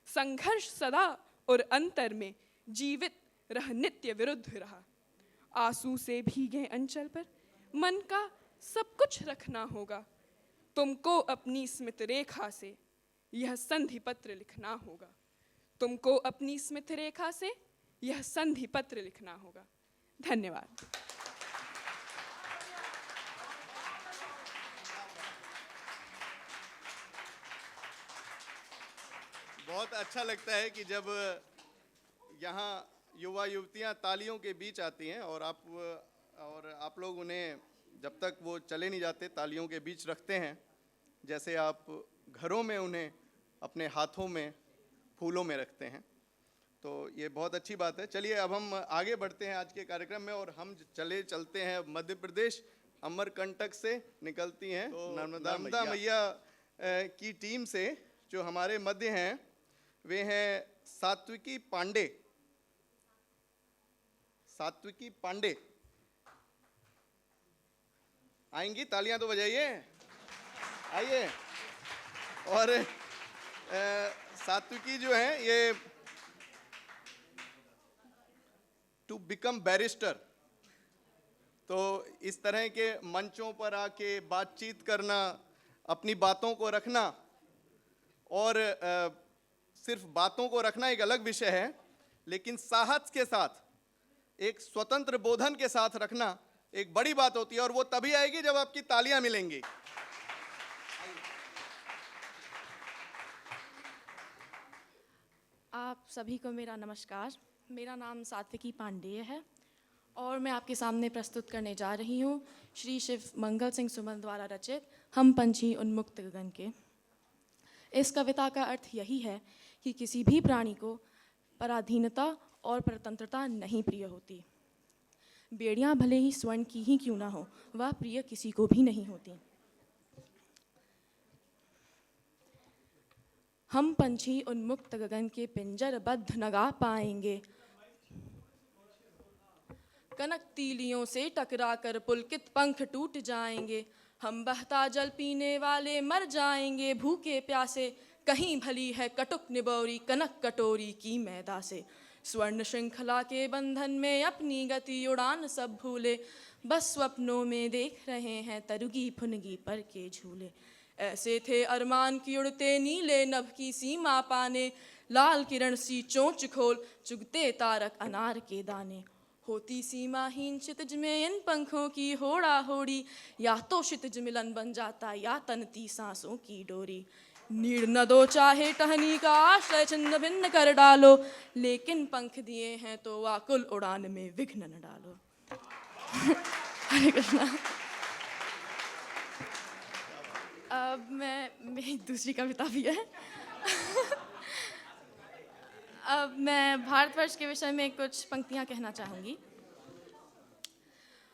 संघर्ष सदा और अंतर में जीवित रह नित्य विरुद्ध रहा। आंसू से भीगे अंचल पर मन का सब कुछ रखना होगा, तुमको अपनी स्मित रेखा से यह संधि पत्र लिखना होगा, तुमको अपनी स्मित रेखा से यह संधि पत्र लिखना होगा। धन्यवाद। बहुत अच्छा लगता है कि जब यहाँ युवा युवतियाँ तालियों के बीच आती हैं और आप लोग उन्हें जब तक वो चले नहीं जाते तालियों के बीच रखते हैं, जैसे आप घरों में उन्हें अपने हाथों में फूलों में रखते हैं। तो ये बहुत अच्छी बात है। चलिए अब हम आगे बढ़ते हैं आज के कार्यक्रम में और हम चलते हैं मध्य प्रदेश अमरकंटक से निकलती हैं तो नर्मदा मैया की टीम से जो हमारे मध्य हैं वे हैं सात्विकी पांडे। आएंगी? तालियां तो बजाइए, आइए। और सात्विकी जो है ये टू बिकम बैरिस्टर, तो इस तरह के मंचों पर आके बातचीत करना, अपनी बातों को रखना और सिर्फ बातों को रखना एक अलग विषय है, लेकिन साहस के साथ एक स्वतंत्र बोधन के साथ रखना एक बड़ी बात होती है और वो तभी आएगी जब आपकी तालियां मिलेंगी। आप सभी को मेरा नमस्कार। मेरा नाम सात्विकी पांडेय है और मैं आपके सामने प्रस्तुत करने जा रही हूँ श्री शिव मंगल सिंह सुमन द्वारा रचित हम पंछी उन्मुक्त गगन के। इस कविता का अर्थ यही है कि किसी भी प्राणी को पराधीनता और परतंत्रता नहीं प्रिय होती। बेड़ियाँ भले ही स्वर्ण की ही क्यों ना हो, वह प्रिय किसी को भी नहीं होती। हम पंछी उन्मुक्त गगन के पिंजरबद्ध न गा पाएंगे। कनक तीलियों से टकरा कर पुलकित पंख टूट जाएंगे। हम बहता जल पीने वाले मर जाएंगे भूखे प्यासे। कहीं भली है कटुक निबोरी कनक कटोरी की मैदा से। स्वर्ण श्रृंखला के बंधन में अपनी गति उड़ान सब भूले। बस स्वप्नों में देख रहे हैं तरुगी फुनगी पर के झूले। ऐसे थे अरमान की उड़ते नीले नभ की सीमा पाने। लाल किरण सी चोंच खोल चुगते तारक अनार के दाने। होती सीमाहीन क्षितिज में इन पंखों की होड़ा होड़ी। या तो क्षितिज मिलन बन जाता या तनती सांसों की डोरी। नीड़ न दो चाहे टहनी का आश्रय छिन्न भिन्न कर डालो। लेकिन पंख दिए हैं तो आकुल उड़ान में विघ्न न डालो। हरे कृष्णा। अब मेरी दूसरी कविता भी है। अब मैं भारतवर्ष के विषय में कुछ पंक्तियाँ कहना चाहूँगी।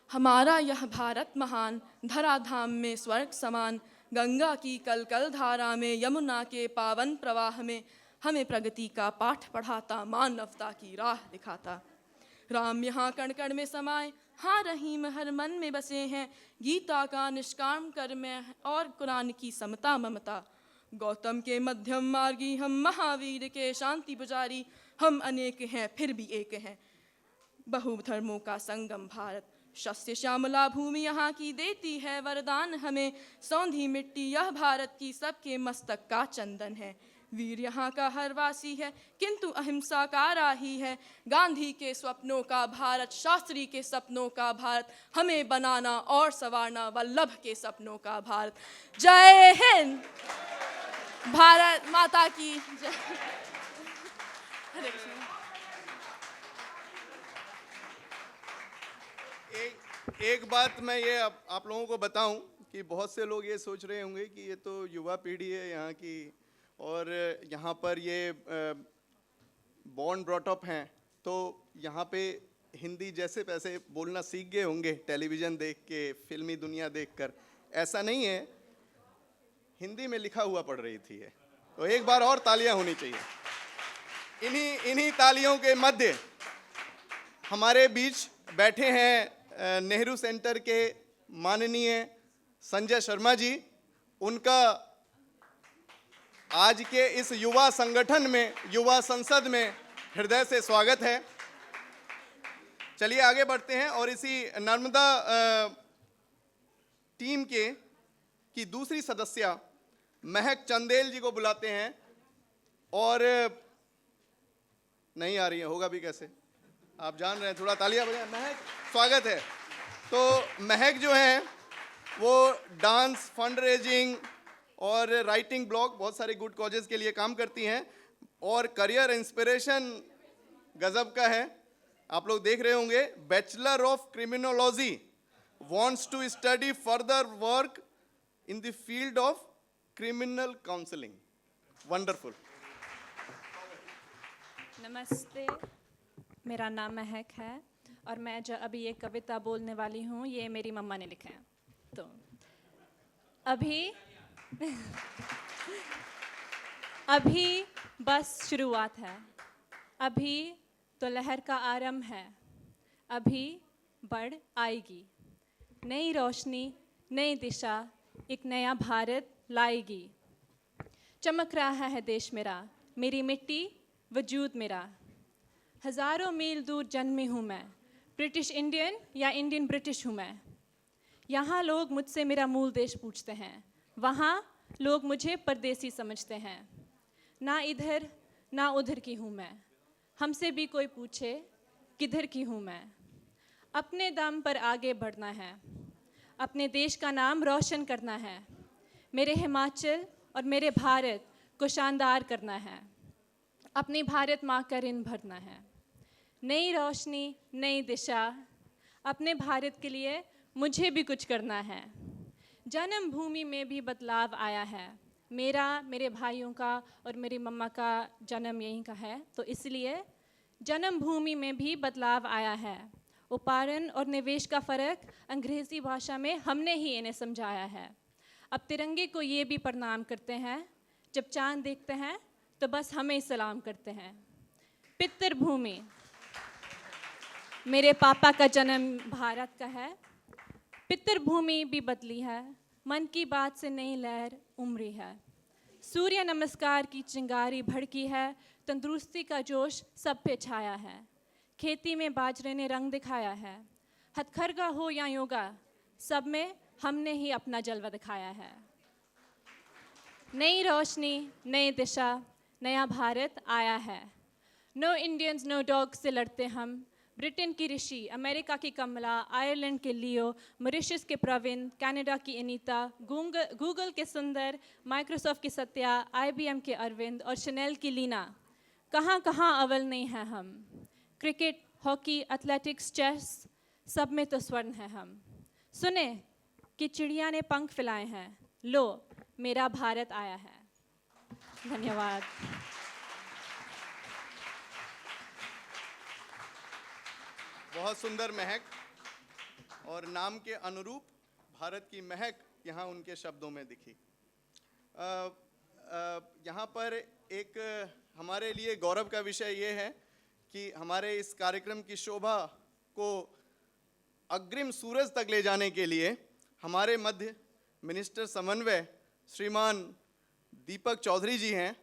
हमारा यह भारत महान धराधाम में स्वर्ग समान। गंगा की कल कल धारा में यमुना के पावन प्रवाह में हमें प्रगति का पाठ पढ़ाता मानवता की राह दिखाता। राम यहाँ कण कण में समाये हाँ रहीम हर मन में बसे हैं। गीता का निष्काम कर्म और कुरान की समता ममता। गौतम के मध्यम मार्गी हम महावीर के शांति पुजारी। हम अनेक हैं फिर भी एक हैं बहुधर्मों का संगम भारत। शस्य श्यामला भूमि यहाँ की देती है वरदान हमें। सौंधी मिट्टी यह भारत की सबके मस्तक का चंदन है। वीर यहाँ का हर वासी है किंतु अहिंसा का राही है। गांधी के स्वप्नों का भारत शास्त्री के सपनों का भारत। हमें बनाना और संवारना वल्लभ के सपनों का भारत। जय हिंद। भारत माता की जय। हरे कृष्ण। एक बात मैं ये आप लोगों को बताऊं कि बहुत से लोग ये सोच रहे होंगे कि ये तो युवा पीढ़ी है यहाँ की और यहाँ पर ये बॉर्न ब्रॉट अप हैं तो यहाँ पे हिंदी जैसे पैसे बोलना सीख गए होंगे टेलीविज़न देख के फिल्मी दुनिया देखकर। ऐसा नहीं है, हिंदी में लिखा हुआ पढ़ रही थी ये। तो एक बार और तालियां होनी चाहिए। इन्हीं तालियों के मध्य हमारे बीच बैठे हैं नेहरू सेंटर के माननीय संजय शर्मा जी। उनका आज के इस युवा संगठन में युवा संसद में हृदय से स्वागत है। चलिए आगे बढ़ते हैं और इसी नर्मदा टीम की दूसरी सदस्य महक चंदेल जी को बुलाते हैं। और नहीं आ रही है, होगा भी कैसे, आप जान रहे हैं, थोड़ा तालियां बजाएं। महक स्वागत है। तो महक जो है वो डांस, फंड रेजिंग और राइटिंग ब्लॉग बहुत सारे गुड कॉजेज के लिए काम करती हैं और करियर इंस्पिरेशन गजब का है। आप लोग देख रहे होंगे, bachelor of criminology, wants to study further work in the field of criminal counseling. Wonderful. नमस्ते, मेरा नाम महक है और मैं जो अभी ये कविता बोलने वाली हूँ ये मेरी मम्मा ने लिखा है। तो अभी बस शुरुआत है, अभी तो लहर का आरंभ है, अभी बढ़ आएगी नई रोशनी, नई दिशा, एक नया भारत लाएगी। चमक रहा है देश मेरा, मेरी मिट्टी वजूद मेरा। हज़ारों मील दूर जन्मी हूँ मैं, ब्रिटिश इंडियन या इंडियन ब्रिटिश हूँ मैं। यहाँ लोग मुझसे मेरा मूल देश पूछते हैं, वहाँ लोग मुझे परदेसी समझते हैं। ना इधर ना उधर की हूँ मैं, हमसे भी कोई पूछे किधर की हूँ मैं। अपने दम पर आगे बढ़ना है, अपने देश का नाम रोशन करना है। मेरे हिमाचल और मेरे भारत को शानदार करना है, अपनी भारत माँ का ऋण भरना है। नई रोशनी, नई दिशा, अपने भारत के लिए मुझे भी कुछ करना है। जन्मभूमि में भी बदलाव आया है, मेरा, मेरे भाइयों का और मेरी मम्मा का जन्म यहीं का है, तो इसलिए जन्मभूमि में भी बदलाव आया है। उपारण और निवेश का फ़र्क अंग्रेज़ी भाषा में हमने ही इन्हें समझाया है। अब तिरंगे को ये भी प्रणाम करते हैं, जब चांद देखते हैं तो बस हमें सलाम करते हैं। पितृभूमि, मेरे पापा का जन्म भारत का है। पितृभूमि भी बदली है, मन की बात से नई लहर उमड़ी है। सूर्य नमस्कार की चिंगारी भड़की है, तंदुरुस्ती का जोश सब पे छाया है। खेती में बाजरे ने रंग दिखाया है, हथकरघा हो या योगा, सब में हमने ही अपना जलवा दिखाया है। नई रोशनी, नई दिशा, नया भारत आया है। नो इंडियंस नो डॉग्स से लड़ते हम, ब्रिटेन की ऋषि, अमेरिका की कमला, आयरलैंड के लियो, मॉरिशस के प्रवीण, कनाडा की अनीता, गूगल के सुंदर, माइक्रोसॉफ्ट की सत्या, IBM के अरविंद और शनेल की लीना। कहाँ कहाँ अव्वल नहीं हैं हम। क्रिकेट, हॉकी, एथलेटिक्स, चेस, सब में तो स्वर्ण है हम। सुने कि चिड़िया ने पंख फैलाए हैं, लो मेरा भारत आया है। धन्यवाद। बहुत सुंदर महक, और नाम के अनुरूप भारत की महक यहाँ उनके शब्दों में दिखी। यहाँ पर एक हमारे लिए गौरव का विषय ये है कि हमारे इस कार्यक्रम की शोभा को अग्रिम सूरज तक ले जाने के लिए हमारे मध्य मिनिस्टर समन्वय श्रीमान दीपक चौधरी जी हैं।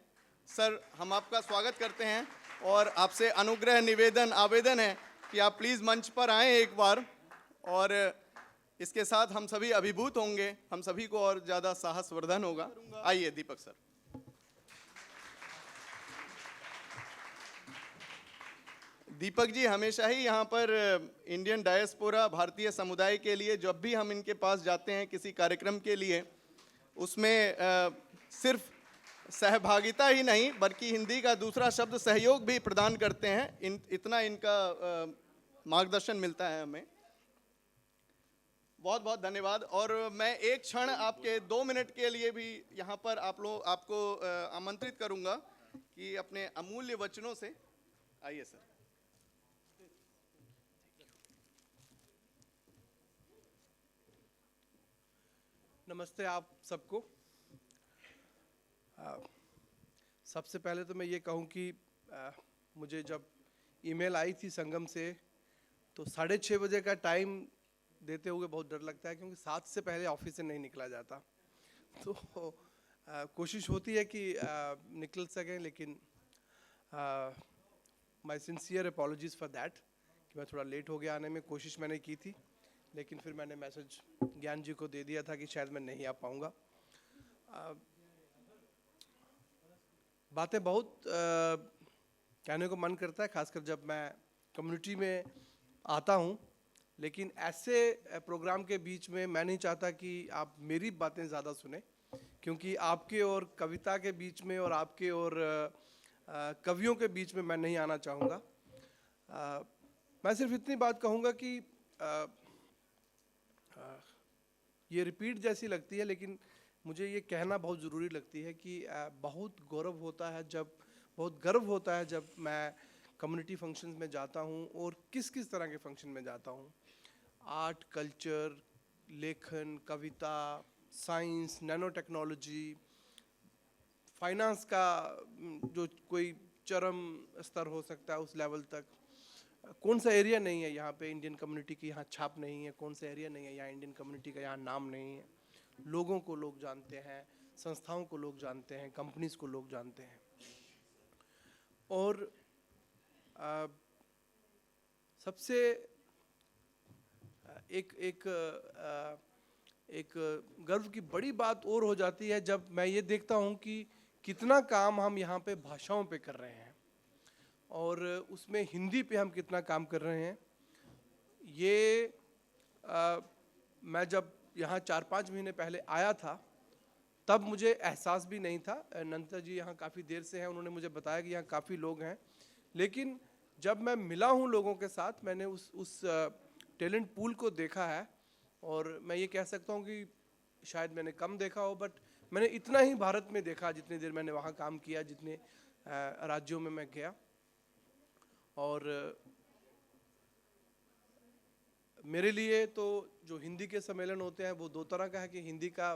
सर, हम आपका स्वागत करते हैं और आपसे अनुग्रह निवेदन आवेदन है कि आप प्लीज़ मंच पर आएँ एक बार, और इसके साथ हम सभी अभिभूत होंगे, हम सभी को और ज़्यादा साहसवर्धन होगा। आइए दीपक सर। दीपक जी हमेशा ही यहाँ पर इंडियन डायस्पोरा, भारतीय समुदाय के लिए जब भी हम इनके पास जाते हैं किसी कार्यक्रम के लिए, उसमें सिर्फ सहभागिता ही नहीं बल्कि हिंदी का दूसरा शब्द सहयोग भी प्रदान करते हैं। इतना इनका मार्गदर्शन मिलता है हमें। बहुत बहुत धन्यवाद। और मैं एक क्षण आपके 2 मिनट के लिए भी यहाँ पर आपको आमंत्रित करूँगा कि अपने अमूल्य वचनों से आइए सर। नमस्ते आप सबको। सबसे पहले तो मैं ये कहूँ कि मुझे जब ईमेल आई थी संगम से तो 6:30 बजे का टाइम देते हुए बहुत डर लगता है, क्योंकि 7 से पहले ऑफिस से नहीं निकला जाता। तो कोशिश होती है कि निकल सकें, लेकिन my sincere apologies for that कि मैं थोड़ा लेट हो गया आने में। कोशिश मैंने की थी, लेकिन फिर मैंने मैसेज ज्ञान जी को दे दिया था कि शायद मैं नहीं आ पाऊँगा। बातें बहुत कहने को मन करता है, खासकर जब मैं कम्युनिटी में आता हूँ, लेकिन ऐसे प्रोग्राम के बीच में मैं नहीं चाहता कि आप मेरी बातें ज़्यादा सुने, क्योंकि आपके और कविता के बीच में और आपके और कवियों के बीच में मैं नहीं आना चाहूँगा। मैं सिर्फ इतनी बात कहूँगा कि ये रिपीट जैसी लगती है, लेकिन मुझे ये कहना बहुत ज़रूरी लगती है कि बहुत गर्व होता है जब मैं कम्युनिटी फंक्शंस में जाता हूँ, और किस किस तरह के फंक्शन में जाता हूँ। आर्ट, कल्चर, लेखन, कविता, साइंस, नैनो टेक्नोलॉजी, फाइनेंस का जो कोई चरम स्तर हो सकता है उस लेवल तक। कौन सा एरिया नहीं है यहाँ पे इंडियन कम्युनिटी की यहाँ छाप नहीं है, कौन सा एरिया नहीं है यहाँ इंडियन कम्युनिटी का यहाँ नाम नहीं है। लोगों को लोग जानते हैं, संस्थाओं को लोग जानते हैं, कंपनीज को लोग जानते हैं। और सबसे एक गर्व की बड़ी बात और हो जाती है जब मैं ये देखता हूँ कि कितना काम हम यहाँ पे भाषाओं पे कर रहे हैं, और उसमें हिंदी पे हम कितना काम कर रहे हैं। ये मैं जब यहाँ 4-5 महीने पहले आया था तब मुझे एहसास भी नहीं था। नंदा जी यहाँ काफ़ी देर से हैं, उन्होंने मुझे बताया कि यहाँ काफ़ी लोग हैं, लेकिन जब मैं मिला हूँ लोगों के साथ, मैंने उस टैलेंट पूल को देखा है। और मैं ये कह सकता हूँ कि शायद मैंने कम देखा हो, बट मैंने इतना ही भारत में देखा जितनी देर मैंने वहाँ काम किया, जितने राज्यों में मैं गया। और मेरे लिए तो जो हिंदी के सम्मेलन होते हैं वो 2 तरह का है कि हिंदी का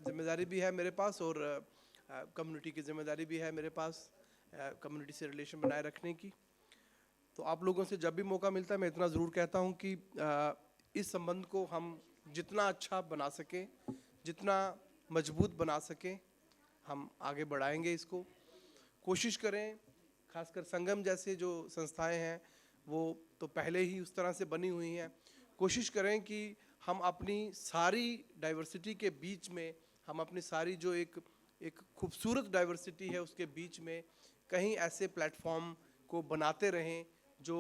जिम्मेदारी भी है मेरे पास, और कम्युनिटी की जिम्मेदारी भी है मेरे पास कम्युनिटी से रिलेशन बनाए रखने की। तो आप लोगों से जब भी मौका मिलता है मैं इतना ज़रूर कहता हूँ कि इस संबंध को हम जितना अच्छा बना सकें, जितना मजबूत बना सकें, हम आगे बढ़ाएंगे इसको। कोशिश करें, खासकर संगम जैसे जो संस्थाएं हैं वो तो पहले ही उस तरह से बनी हुई हैं, कोशिश करें कि हम अपनी सारी डाइवर्सिटी के बीच में, हम अपनी सारी जो एक खूबसूरत डाइवर्सिटी है उसके बीच में कहीं ऐसे प्लेटफॉर्म को बनाते रहें जो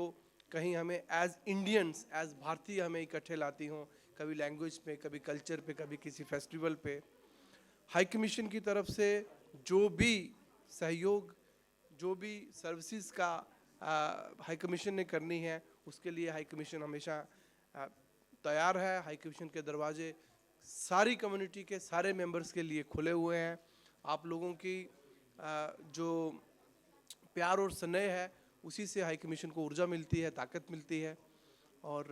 कहीं हमें एज इंडियंस, एज भारतीय हमें इकट्ठे लाती हों, कभी लैंग्वेज पे, कभी कल्चर पे, कभी किसी फेस्टिवल पे। हाई कमीशन की तरफ से जो भी सहयोग, जो भी सर्विसेज का हाई कमीशन ने करनी है उसके लिए हाई कमीशन हमेशा तैयार है। हाई कमीशन के दरवाजे सारी कम्युनिटी के सारे मेंबर्स के लिए खुले हुए हैं। आप लोगों की जो प्यार और स्नेह है उसी से हाई कमीशन को ऊर्जा मिलती है, ताकत मिलती है। और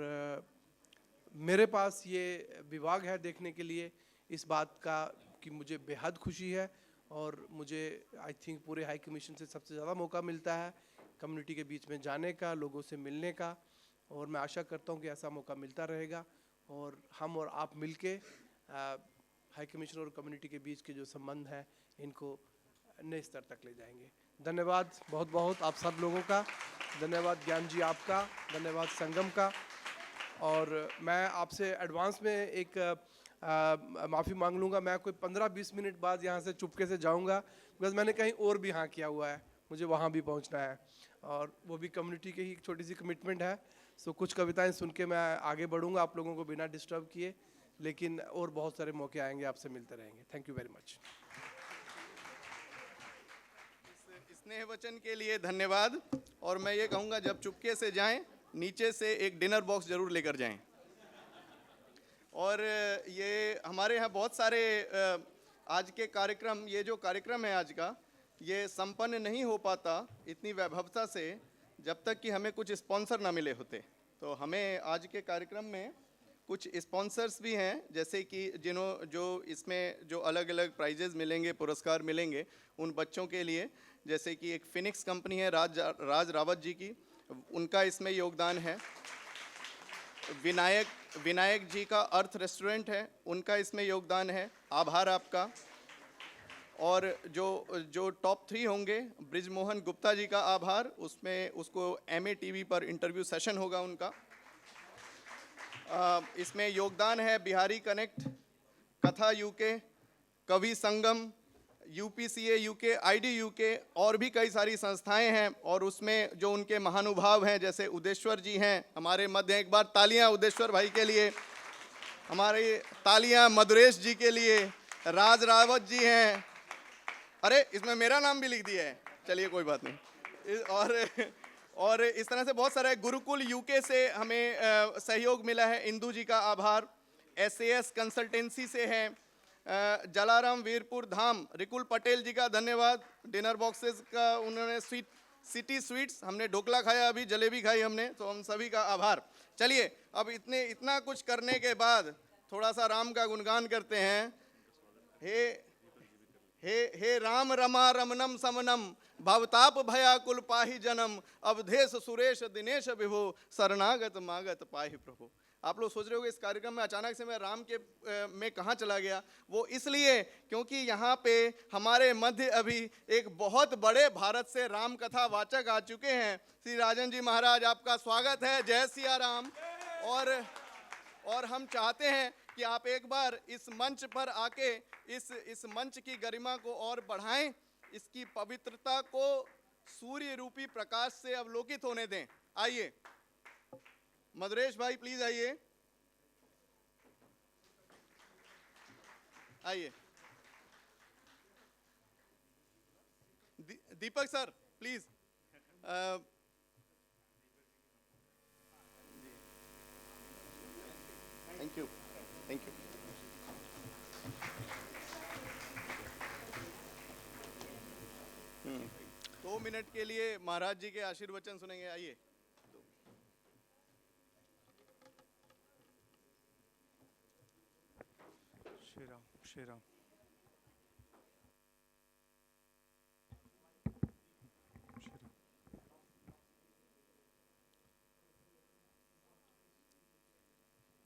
मेरे पास ये विभाग है देखने के लिए इस बात का कि मुझे बेहद खुशी है और मुझे आई थिंक पूरे हाई कमीशन से सबसे ज़्यादा मौका मिलता है कम्युनिटी के बीच में जाने का, लोगों से मिलने का, और मैं आशा करता हूँ कि ऐसा मौका मिलता रहेगा और हम और आप मिलके हाई कमीशन और कम्युनिटी के बीच के जो संबंध हैं इनको नए स्तर तक ले जाएंगे। धन्यवाद बहुत बहुत आप सब लोगों का, धन्यवाद ज्ञान जी आपका, धन्यवाद संगम का। और मैं आपसे एडवांस में एक माफ़ी मांग लूँगा, मैं कोई 15-20 मिनट बाद यहाँ से चुपके से जाऊँगा, बिकॉज मैंने कहीं और भी हाँ किया हुआ है, मुझे वहाँ भी पहुँचना है और वो भी कम्युनिटी की ही एक छोटी सी कमिटमेंट है। सो कुछ कविताएं सुन के मैं आगे बढ़ूँगा आप लोगों को बिना डिस्टर्ब किए, लेकिन और बहुत सारे मौके आएंगे, आपसे मिलते रहेंगे। Thank you very much. स्नेह वचन के लिए धन्यवाद। और मैं ये कहूँगा जब चुपके से जाएं, नीचे से एक डिनर बॉक्स जरूर लेकर जाएं। और ये हमारे यहाँ बहुत सारे आज के कार्यक्रम, ये जो कार्यक्रम है आज का, ये संपन्न नहीं हो पाता इतनी वैभवता से जब तक कि हमें कुछ स्पॉन्सर ना मिले होते। तो हमें आज के कार्यक्रम में कुछ स्पॉन्सर्स भी हैं, जैसे कि जो इसमें जो अलग अलग प्राइजेस मिलेंगे, पुरस्कार मिलेंगे उन बच्चों के लिए, जैसे कि एक फिनिक्स कंपनी है राज रावत जी की, उनका इसमें योगदान है। विनायक जी का अर्थ रेस्टोरेंट है, उनका इसमें योगदान है, आभार आपका। और जो टॉप 3 होंगे, ब्रिजमोहन गुप्ता जी का आभार, उसमें उसको MA TV पर इंटरव्यू सेशन होगा उनका। इसमें योगदान है बिहारी कनेक्ट, कथा UK, कवि संगम, UPCA UK, ID UK और भी कई सारी संस्थाएं हैं। और उसमें जो उनके महानुभाव हैं, जैसे उदेश्वर जी हैं हमारे मध्य, एक बार तालियां उदेश्वर भाई के लिए, हमारी तालियां मधुरेश जी के लिए, राज रावत जी हैं, अरे इसमें मेरा नाम भी लिख दिया है, चलिए कोई बात नहीं। और इस तरह से बहुत सारे, गुरुकुल UK से हमें सहयोग मिला है, इंदू जी का आभार। SAS कंसल्टेंसी से है, जलाराम वीरपुर धाम, रिकुल पटेल जी का धन्यवाद। डिनर बॉक्सेस का उन्होंने सिटी स्वीट्स, हमने ढोकला खाया, अभी जलेबी खाई हमने, तो हम सभी का आभार। चलिए अब इतना कुछ करने के बाद थोड़ा सा राम का गुणगान करते हैं। हे राम रमा रमनम समनम, भवताप भयाकुल पाहि जनम, अवधेश सुरेश दिनेश विभो, शरणागत मागत पाहि प्रभु। आप लोग सोच रहे होंगे इस कार्यक्रम में अचानक से मैं राम के में कहाँ चला गया। वो इसलिए क्योंकि यहाँ पे हमारे मध्य अभी एक बहुत बड़े भारत से राम कथा वाचक आ चुके हैं। श्री राजन जी महाराज, आपका स्वागत है, जय सिया राम। और हम चाहते हैं कि आप एक बार इस मंच पर आके इस मंच की गरिमा को और बढ़ाएं, इसकी पवित्रता को सूर्य रूपी प्रकाश से अवलोकित होने दें। आइए मधुरेश भाई प्लीज आइए, आइए। Deepak sir please. Thank you, thank you. दो मिनट के लिए महाराज जी के आशीर्वचन सुनेंगे, आइए। श्री राम, श्री राम।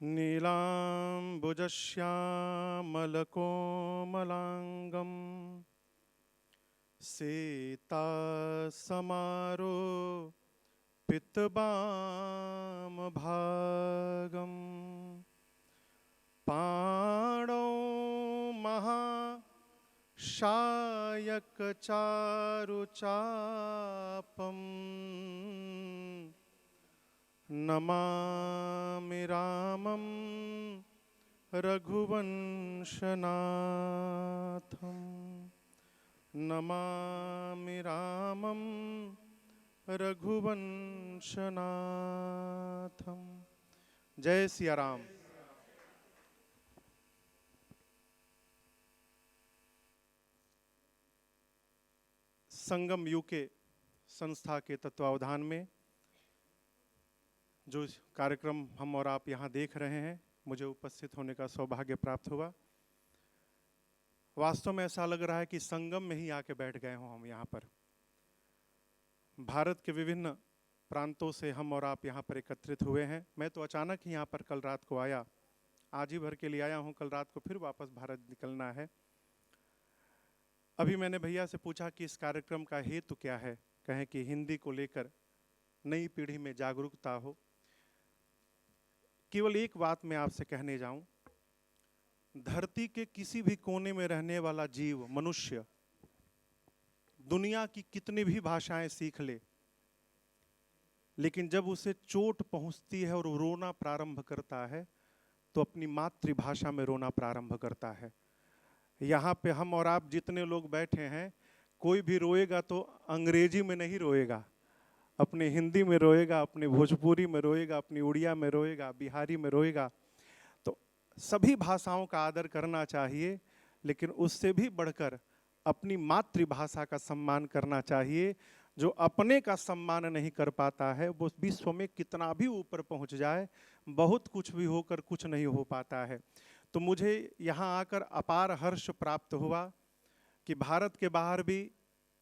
नीलाम्बुजश्यामलकोमलाङ्गं सीतासमारोपितवामभागं पाणौ महाशायकचारुचापम् नमामि रामं रघुवंशनाथं नमामि रामं रघुवंशनाथं। जय सिया राम। संगम यूके संस्था के तत्वावधान में जो कार्यक्रम हम और आप यहाँ देख रहे हैं, मुझे उपस्थित होने का सौभाग्य प्राप्त हुआ। वास्तव में ऐसा लग रहा है कि संगम में ही आके बैठ गए हों हम यहाँ पर। भारत के विभिन्न प्रांतों से हम और आप यहाँ पर एकत्रित हुए हैं। मैं तो अचानक ही यहाँ पर कल रात को आया, आज ही भर के लिए आया हूँ, कल रात को फिर वापस भारत निकलना है। अभी मैंने भैया से पूछा कि इस कार्यक्रम का हेतु क्या है, कहें कि हिंदी को लेकर नई पीढ़ी में जागरूकता हो। केवल एक बात मैं आपसे कहने जाऊं, धरती के किसी भी कोने में रहने वाला जीव मनुष्य दुनिया की कितनी भी भाषाएं सीख ले, लेकिन जब उसे चोट पहुंचती है और वो रोना प्रारंभ करता है तो अपनी मातृभाषा में रोना प्रारंभ करता है। यहाँ पे हम और आप जितने लोग बैठे हैं, कोई भी रोएगा तो अंग्रेजी में नहीं रोएगा, अपने हिंदी में रोएगा, अपने भोजपुरी में रोएगा, अपनी उड़िया में रोएगा, बिहारी में रोएगा। तो सभी भाषाओं का आदर करना चाहिए, लेकिन उससे भी बढ़कर अपनी मातृभाषा का सम्मान करना चाहिए। जो अपने का सम्मान नहीं कर पाता है वो विश्व में कितना भी ऊपर पहुंच जाए, बहुत कुछ भी होकर कुछ नहीं हो पाता है। तो मुझे यहाँ आकर अपार हर्ष प्राप्त हुआ कि भारत के बाहर भी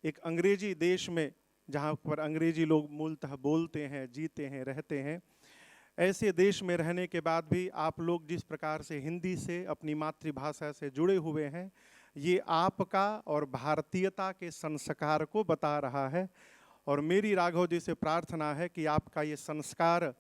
एक अंग्रेजी देश में, जहाँ पर अंग्रेजी लोग मूलतः बोलते हैं, जीते हैं, रहते हैं, ऐसे देश में रहने के बाद भी आप लोग जिस प्रकार से हिंदी से, अपनी मातृभाषा से जुड़े हुए हैं, ये आपका और भारतीयता के संस्कार को बता रहा है। और मेरी राघव जी से प्रार्थना है कि आपका ये संस्कार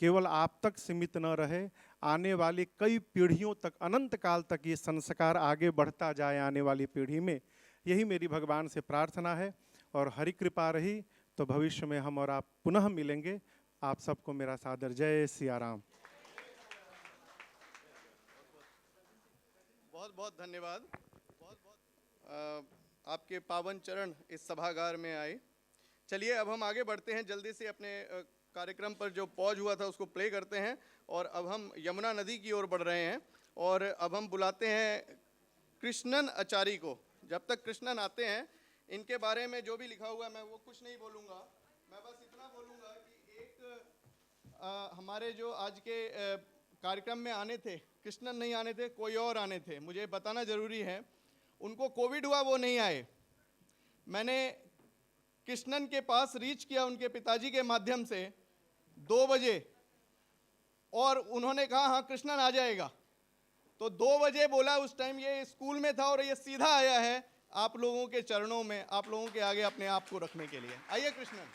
केवल आप तक सीमित न रहे, आने वाली कई पीढ़ियों तक, अनंत काल तक ये संस्कार आगे बढ़ता जाए आने वाली पीढ़ी में। यही मेरी भगवान से प्रार्थना है। और हरि कृपा रही तो भविष्य में हम और आप पुनः मिलेंगे। आप सबको मेरा सादर जय सिया राम। बहुत बहुत धन्यवाद। आपके पावन चरण इस सभागार में आए। चलिए अब हम आगे बढ़ते हैं, जल्दी से अपने कार्यक्रम पर जो पॉज हुआ था उसको प्ले करते हैं और अब हम यमुना नदी की ओर बढ़ रहे हैं। और अब हम बुलाते हैं कृष्णन आचार्य को। जब तक कृष्णन आते हैं, इनके बारे में जो भी लिखा हुआ है मैं वो कुछ नहीं बोलूँगा, मैं बस इतना बोलूँगा कि एक हमारे जो आज के कार्यक्रम में आने थे, कृष्णन नहीं आने थे, कोई और आने थे, मुझे बताना ज़रूरी है। उनको कोविड हुआ, वो नहीं आए। मैंने कृष्णन के पास रीच किया उनके पिताजी के माध्यम से 2 बजे, और उन्होंने कहा हाँ कृष्णन आ जाएगा। तो 2 बजे बोला, उस टाइम ये स्कूल में था और ये सीधा आया है आप लोगों के चरणों में, आप लोगों के आगे अपने आप को रखने के लिए। आइए कृष्णन।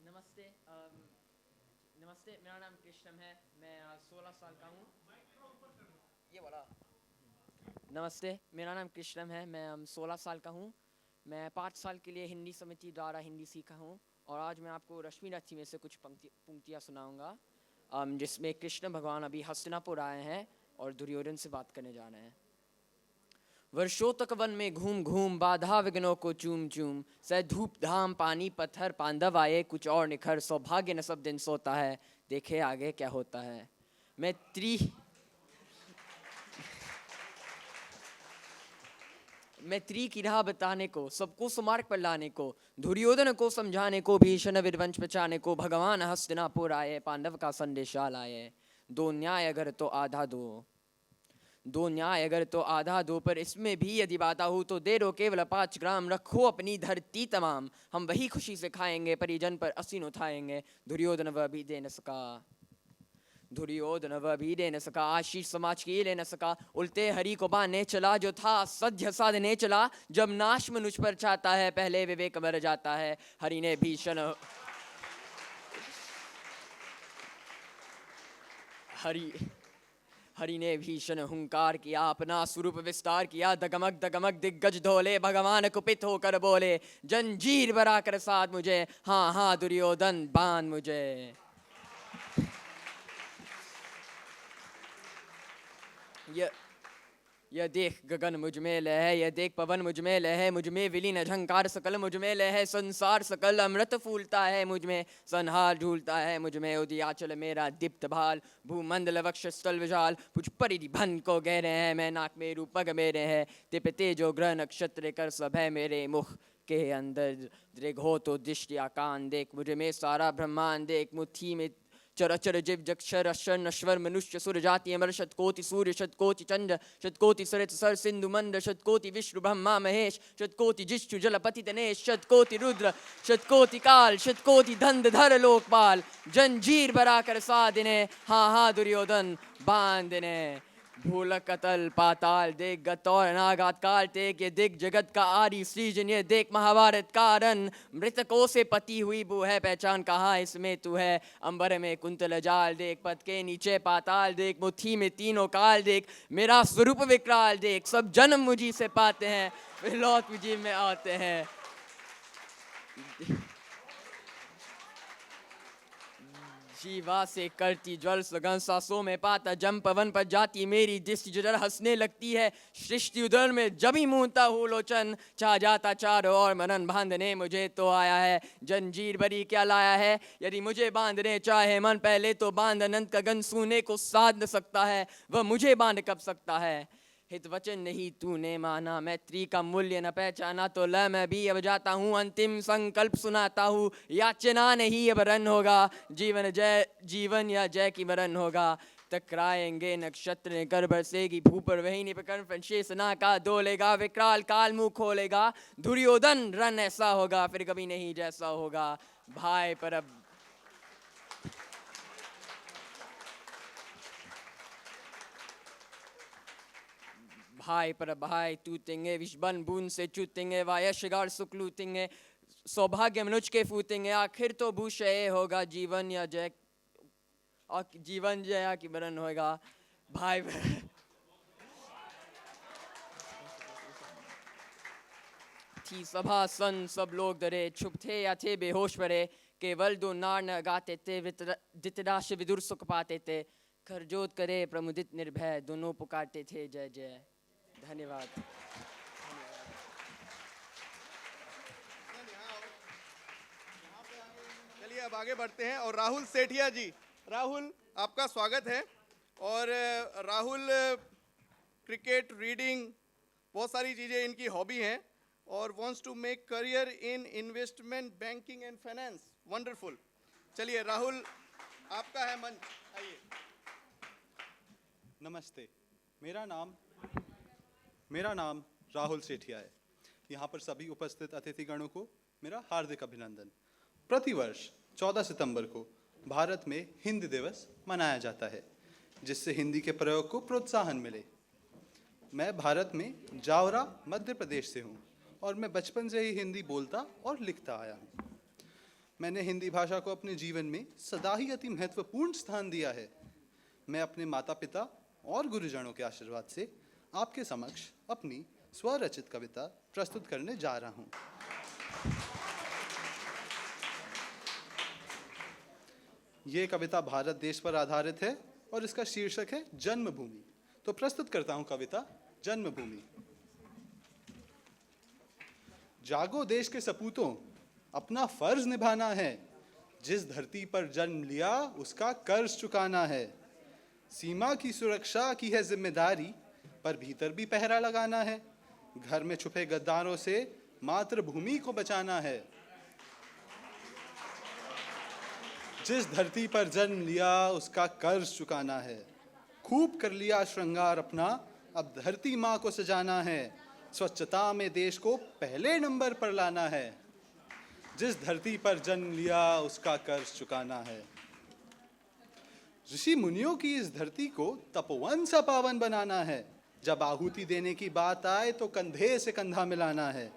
नमस्ते, नमस्ते, मेरा नाम कृष्णन है, मैं 16 साल का हूँ। ये वाला। नमस्ते, मेरा नाम कृष्णन है, मैं 16 साल का हूँ। मैं 5 साल के लिए हिंदी समिति द्वारा हिंदी सीखा हूँ और आज मैं आपको रश्मि रथी में से कुछ पंक्तियाँ सुनाऊँगा, जिसमें कृष्ण भगवान अभी हस्तिनापुर आए हैं और दुर्योधन से बात करने जा रहे हैं। वर्षों तक वन में घूम घूम, बाधा विघ्नों को चूम चूम, सह धूप धाम पानी पत्थर, पांडव आए कुछ और निखर, सौभाग्य न सब दिन सोता है, देखे आगे क्या होता है। मैं त्रि की राह बताने को, सबको सुमार्ग पर लाने को, दुर्योधन को समझाने को, भीषण विध्वंस बचाने को, भगवान हस्तिनापुर आए, पांडव का संदेशा लाए, दो न्याय अगर तो आधा दो। दो न्याय अगर तो आधा दो, पर इसमें भी यदि बाता हूँ तो दे दो केवल 5 ग्राम, रखो अपनी धरती तमाम, हम वही खुशी से खाएंगे, परिजन पर असीन उठाएंगे। दुर्योधन वह भी दे न सका, दुर्योधन वह भी दे न सका, आशीष समाज की ले न सका, उल्टे हरि को बाने चला, जो था सध्य साधने चला, जब नाश मनुष्य पर चाहता है, पहले विवेक मर जाता है। हरि ने भीषण हरि ने भीषण हुंकार किया, अपना स्वरूप विस्तार किया, दगमग दगमग दिग्गज धोले, भगवान कुपित होकर बोले, जंजीर बरा कर साथ मुझे, हाँ हाँ दुर्योधन बांध मुझे। यह देख गगन मुझ में लय है, यह देख पवन मुझ में लय है, मुझ में विलीन झंकार सकल मुझ में लय है, संसार सकल अमृत फूलता है मुझ में, संहार झूलता है मुझ में, उदयाचल मेरा दीप्त भाल, भूमंडल वक्ष स्थल विशाल, मुझ परिभन को गहरे हैं, मैं नाक में रूपक मेरे है, तिपते जो ग्रह नक्षत्र कर सब है मेरे मुख के अंदर, दृग हो तो दृष्टि कान देख, मुझ में सारा ब्रह्मांड देख, मुट्ठी में चरचर जीव जक्षर अक्षर नश्वर मनुष्य सुर जाति अमर, शतकोटि सूर्य शतकोटि चंद्र, शतकोटि सरित सर सिंधु मंद, शतकोटि विष्णु ब्रह्मा महेश, शतकोटि जिष्णु जलपति तनेश, शतकोटि रुद्र शतकोटि काल, शतकोटि धंधर लोकपाल, जंजीर बरा कर साधने, हाँ हाँ दुर्योधन बांधने। भूलक कतल पाताल देख, गत और अनागत काल देख, ये देख जगत का आदि सृजन, ये देख महाभारत कारण, मृतकों से पति हुई बू है, पहचान कहाँ इसमें तू है, अंबर में कुंतल जाल देख, पद के नीचे पाताल देख, मुट्ठी में तीनों काल देख, मेरा स्वरूप विकराल देख, सब जन्म मुझी से पाते हैं, फिर लौट मुझी में आते हैं। जीवा से करती ज्वल सघन, सांसों में पाता जम, पवन पर जाती मेरी दृष्टि, जुदर हंसने लगती है सृष्टि, उदर में जब ही मूंदता हूँ लोचन, चाह जाता चारों और मनन, बांधने मुझे तो आया है, जंजीर बरी क्या लाया है, यदि मुझे बांधने चाहे मन, पहले तो बांध, अनंत का गन सूने को साध न सकता है, वह मुझे बांध कब सकता है। हित वचन नहीं तूने माना, मैत्री का मूल्य न पहचाना, तो ल मैं भी अब जाता हूँ, अंतिम संकल्प सुनाता हूँ, याचना नहीं अब रन होगा, जीवन या जय की मरण होगा। टकराएंगे नक्षत्र कर बरसेगी भू पर, वही निपकर्ण शेषना का डोलेगा, विकराल काल मुंह खोलेगा, दुर्योधन रन ऐसा होगा फिर कभी नहीं जैसा होगा। भाई पर अब भाई पर भाई टूटेंगे, विषबन बूंद से चूतेंगे, वायशगार सुख लूटेंगे, सौभाग्य मनुष्य के फूटेंगे, आखिर तो भूषय होगा जीवन या जय, और जीवन जया की मरण होगा। भाई थी सभा सन सब लोग डरे, चुप थे या थे बेहोश पड़े, केवल दो नार न गाते थे, धृतराष्ट्र विदुर सुख पाते थे, खरजोत करे प्रमुदित निर्भय, दोनों पुकारते थे जय जय। धन्यवाद। चलिए अब आगे बढ़ते हैं और राहुल सेठिया जी, राहुल आपका स्वागत है। और राहुल क्रिकेट, रीडिंग, बहुत सारी चीज़ें इनकी हॉबी हैं और wants to make career in investment banking and finance. Wonderful. चलिए राहुल आपका है मंच, आइए। नमस्ते, मेरा नाम राहुल सेठिया है। यहाँ पर सभी उपस्थित अतिथिगणों को मेरा हार्दिक अभिनंदन। प्रतिवर्ष 14 सितंबर को भारत में हिंदी दिवस मनाया जाता है, जिससे हिंदी के प्रयोग को प्रोत्साहन मिले। मैं भारत में जावरा मध्य प्रदेश से हूँ और मैं बचपन से ही हिंदी बोलता और लिखता आया हूँ। मैंने हिंदी भाषा को अपने जीवन में सदा ही अति महत्वपूर्ण स्थान दिया है। मैं अपने माता पिता और गुरुजनों के आशीर्वाद से आपके समक्ष अपनी स्वरचित कविता प्रस्तुत करने जा रहा हूँ। ये कविता भारत देश पर आधारित है और इसका शीर्षक है जन्मभूमि। तो प्रस्तुत करता हूँ कविता जन्मभूमि। जागो देश के सपूतों, अपना फर्ज निभाना है, जिस धरती पर जन्म लिया उसका कर्ज चुकाना है। सीमा की सुरक्षा की है जिम्मेदारी, पर भीतर भी पहरा लगाना है। घर में छुपे गद्दारों से मातृभूमि को बचाना है। जिस धरती पर जन्म लिया उसका कर्ज चुकाना है। खूब कर लिया श्रृंगार अपना, अब धरती माँ को सजाना है, स्वच्छता में देश को पहले नंबर पर लाना है। जिस धरती पर जन्म लिया उसका कर्ज चुकाना है। ऋषि मुनियों की इस धरती को तपोवन सा पावन बनाना है। जब आहुति देने की बात आए तो कंधे से कंधा मिलाना है।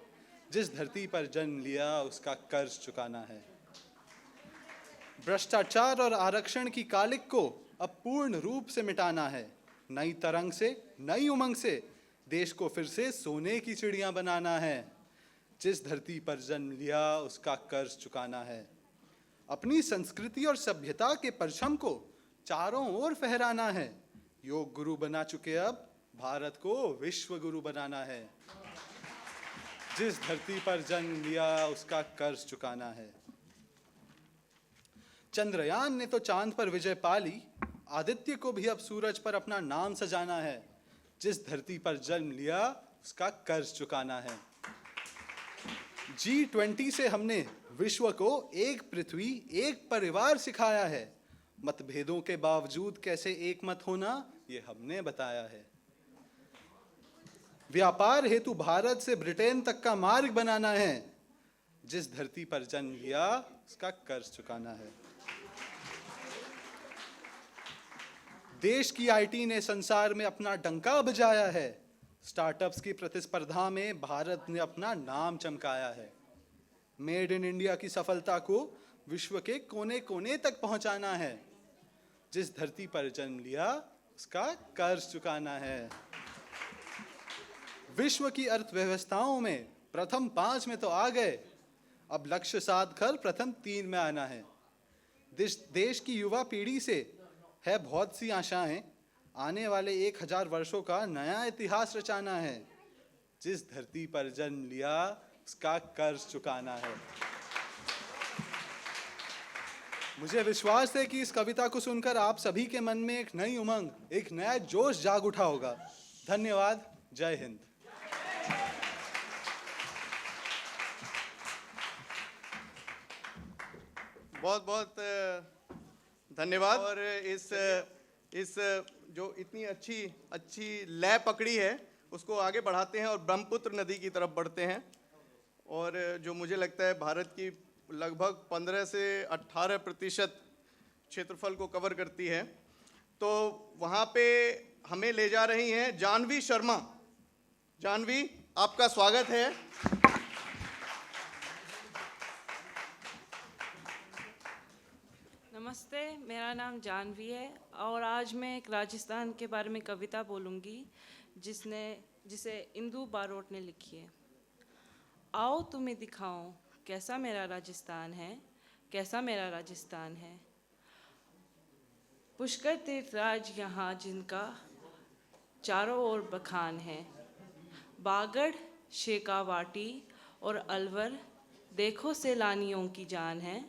जिस धरती पर जन्म लिया उसका कर्ज चुकाना है। भ्रष्टाचार और आरक्षण की कालिक को अब पूर्ण रूप से मिटाना है। नई तरंग से, नई उमंग से देश को फिर से सोने की चिड़िया बनाना है। जिस धरती पर जन्म लिया उसका कर्ज चुकाना है। अपनी संस्कृति और सभ्यता के परचम को चारों ओर फहराना है। योग गुरु बना चुके अब भारत को विश्व गुरु बनाना है। जिस धरती पर जन्म लिया उसका कर्ज चुकाना है। चंद्रयान ने तो चांद पर विजय पा ली, आदित्य को भी अब सूरज पर अपना नाम सजाना है। जिस धरती पर जन्म लिया उसका कर्ज चुकाना है। G20 से हमने विश्व को एक पृथ्वी एक परिवार सिखाया है। मतभेदों के बावजूद कैसे एक मत होना ये हमने बताया है। व्यापार हेतु भारत से ब्रिटेन तक का मार्ग बनाना है। जिस धरती पर जन्म लिया उसका कर्ज चुकाना है। देश की आईटी ने संसार में अपना डंका बजाया है। स्टार्टअप्स की प्रतिस्पर्धा में भारत ने अपना नाम चमकाया है। मेड इन इंडिया की सफलता को विश्व के कोने कोने तक पहुंचाना है। जिस धरती पर जन्म लिया उसका कर्ज चुकाना है। विश्व की अर्थव्यवस्थाओं में प्रथम 5 में तो आ गए, अब लक्ष्य साध कर प्रथम 3 में आना है। देश की युवा पीढ़ी से है बहुत सी आशाएं, आने वाले 1000 वर्षों का नया इतिहास रचाना है। जिस धरती पर जन्म लिया उसका कर्ज चुकाना है। मुझे विश्वास है कि इस कविता को सुनकर आप सभी के मन में एक नई उमंग, एक नया जोश जाग उठा होगा। धन्यवाद। जय हिंद। बहुत बहुत धन्यवाद। और इस जो इतनी अच्छी लय पकड़ी है उसको आगे बढ़ाते हैं और ब्रह्मपुत्र नदी की तरफ बढ़ते हैं। और जो मुझे लगता है भारत की लगभग 15 से 18% क्षेत्रफल को कवर करती है, तो वहाँ पे हमें ले जा रही हैं जानवी शर्मा। जानवी, आपका स्वागत है। नमस्ते, मेरा नाम जानवी है और आज मैं एक राजस्थान के बारे में कविता बोलूँगी जिसे इंदु बारोट ने लिखी है। आओ तुम्हें दिखाऊं कैसा मेरा राजस्थान है, कैसा मेरा राजस्थान है। पुष्कर तीर्थराज यहाँ जिनका चारों ओर बखान है। बागड़, शेखावाटी और अलवर देखो सैलानियों की जान है।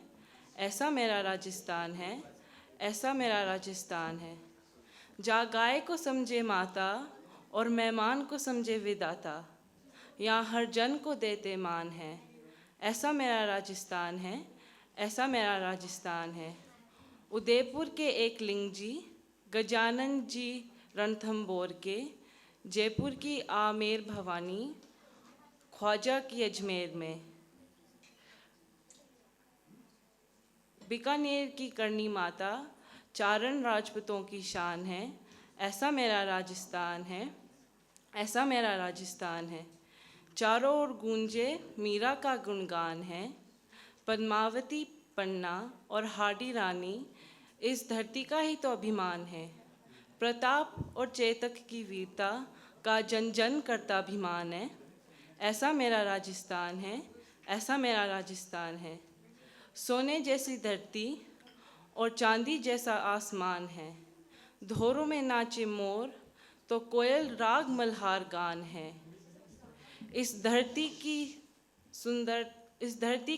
ऐसा मेरा राजस्थान है, ऐसा मेरा राजस्थान है। जा गाय को समझे माता और मेहमान को समझे विदाता, यहाँ हर जन को देते मान है। ऐसा मेरा राजस्थान है, ऐसा मेरा राजस्थान है। उदयपुर के एक लिंग जी, गजानन जी रणथंभौर के, जयपुर की आमेर भवानी, ख्वाजा की अजमेर में, बीकानेर की करनी माता चारण राजपूतों की शान है। ऐसा मेरा राजस्थान है, ऐसा मेरा राजस्थान है। चारों ओर गूंजे मीरा का गुणगान है। पद्मावती, पन्ना और हाडी रानी इस धरती का ही तो अभिमान है। प्रताप और चेतक की वीरता का जन जन करता अभिमान है। ऐसा मेरा राजस्थान है, ऐसा मेरा राजस्थान है। सोने जैसी धरती और चांदी जैसा आसमान है। धोरों में नाचे मोर तो कोयल राग मल्हार गान है। इस धरती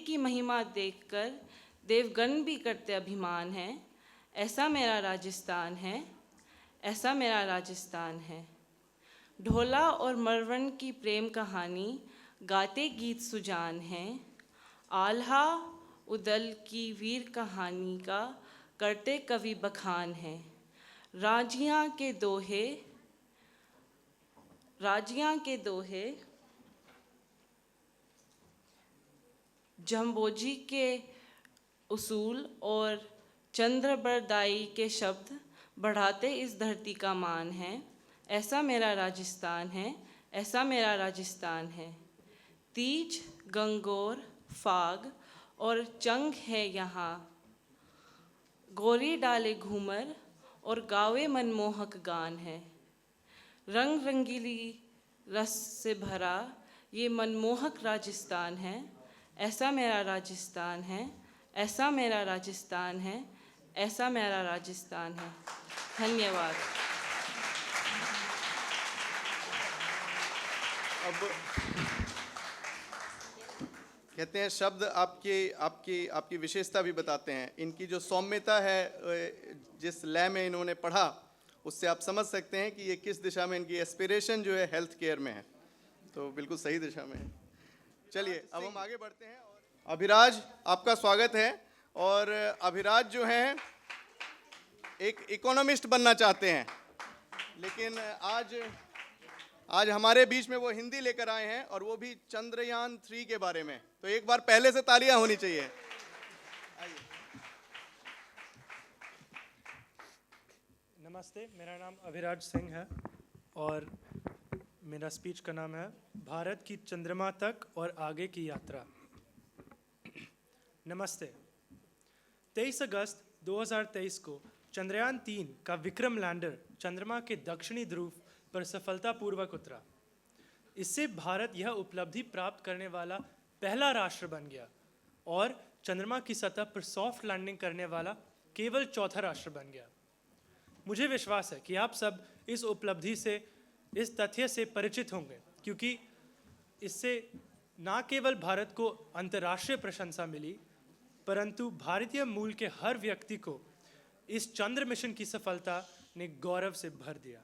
की महिमा देखकर देवगण भी करते अभिमान है। ऐसा मेरा राजस्थान है, ऐसा मेरा राजस्थान है। ढोला और मरवन की प्रेम कहानी गाते गीत सुजान है। आल्हा उदल की वीर कहानी का करते कवि बखान है। राजियाँ के दोहे राजियां के दोहे, जम्बोजी के उसूल और चंद्रबरदाई के शब्द बढ़ाते इस धरती का मान है। ऐसा मेरा राजस्थान है, ऐसा मेरा राजस्थान है। तीज, गंगोर, फाग और चंग है यहाँ। गोरी डाले घूमर और गावे मनमोहक गान है। रंग रंगीली रस से भरा ये मनमोहक राजस्थान है। ऐसा मेरा राजस्थान है, ऐसा मेरा राजस्थान है, ऐसा मेरा राजस्थान है। धन्यवाद। अब कहते हैं शब्द आपकी आपकी आपकी विशेषता भी बताते हैं। इनकी जो सौम्यता है, जिस लय में इन्होंने पढ़ा, उससे आप समझ सकते हैं कि ये किस दिशा में इनकी एस्पिरेशन जो है हेल्थ केयर में है, तो बिल्कुल सही दिशा में है। चलिए अब हम आगे बढ़ते हैं। और अभिराज, आपका स्वागत है। और अभिराज जो हैं एक इकोनॉमिस्ट बनना चाहते हैं, लेकिन आज हमारे बीच में वो हिंदी लेकर आए हैं, और वो भी चंद्रयान 3 के बारे में। तो एक बार पहले से तालियां होनी चाहिए। नमस्ते, मेरा नाम अभिराज सिंह है और मेरा स्पीच का नाम है भारत की चंद्रमा तक और आगे की यात्रा। नमस्ते। 23 अगस्त 2023 को चंद्रयान 3 का विक्रम लैंडर चंद्रमा के दक्षिणी ध्रुव पर सफलतापूर्वक उतरा। इससे भारत यह उपलब्धि प्राप्त करने वाला पहला राष्ट्र बन गया और चंद्रमा की सतह पर सॉफ्ट लैंडिंग करने वाला केवल चौथा राष्ट्र बन गया। मुझे विश्वास है कि आप सब इस उपलब्धि से, इस तथ्य से परिचित होंगे, क्योंकि इससे न केवल भारत को अंतर्राष्ट्रीय प्रशंसा मिली, परंतु भारतीय मूल के हर व्यक्ति को इस चंद्र मिशन की सफलता ने गौरव से भर दिया।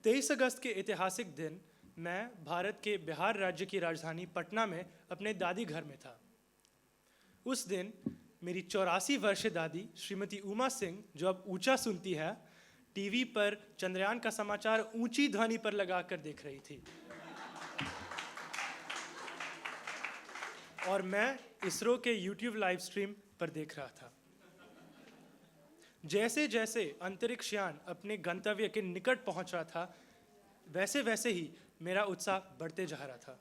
23 अगस्त के ऐतिहासिक दिन मैं भारत के बिहार राज्य की राजधानी पटना में अपने दादी घर में था। उस दिन मेरी 84 वर्षीय दादी श्रीमती उमा सिंह, जो अब ऊंचा सुनती है, टीवी पर चंद्रयान का समाचार ऊंची ध्वनि पर लगाकर देख रही थी और मैं इसरो के YouTube लाइव स्ट्रीम पर देख रहा था। जैसे जैसे अंतरिक्ष यान अपने गंतव्य के निकट पहुंच रहा था, वैसे वैसे ही मेरा उत्साह बढ़ते जा रहा था।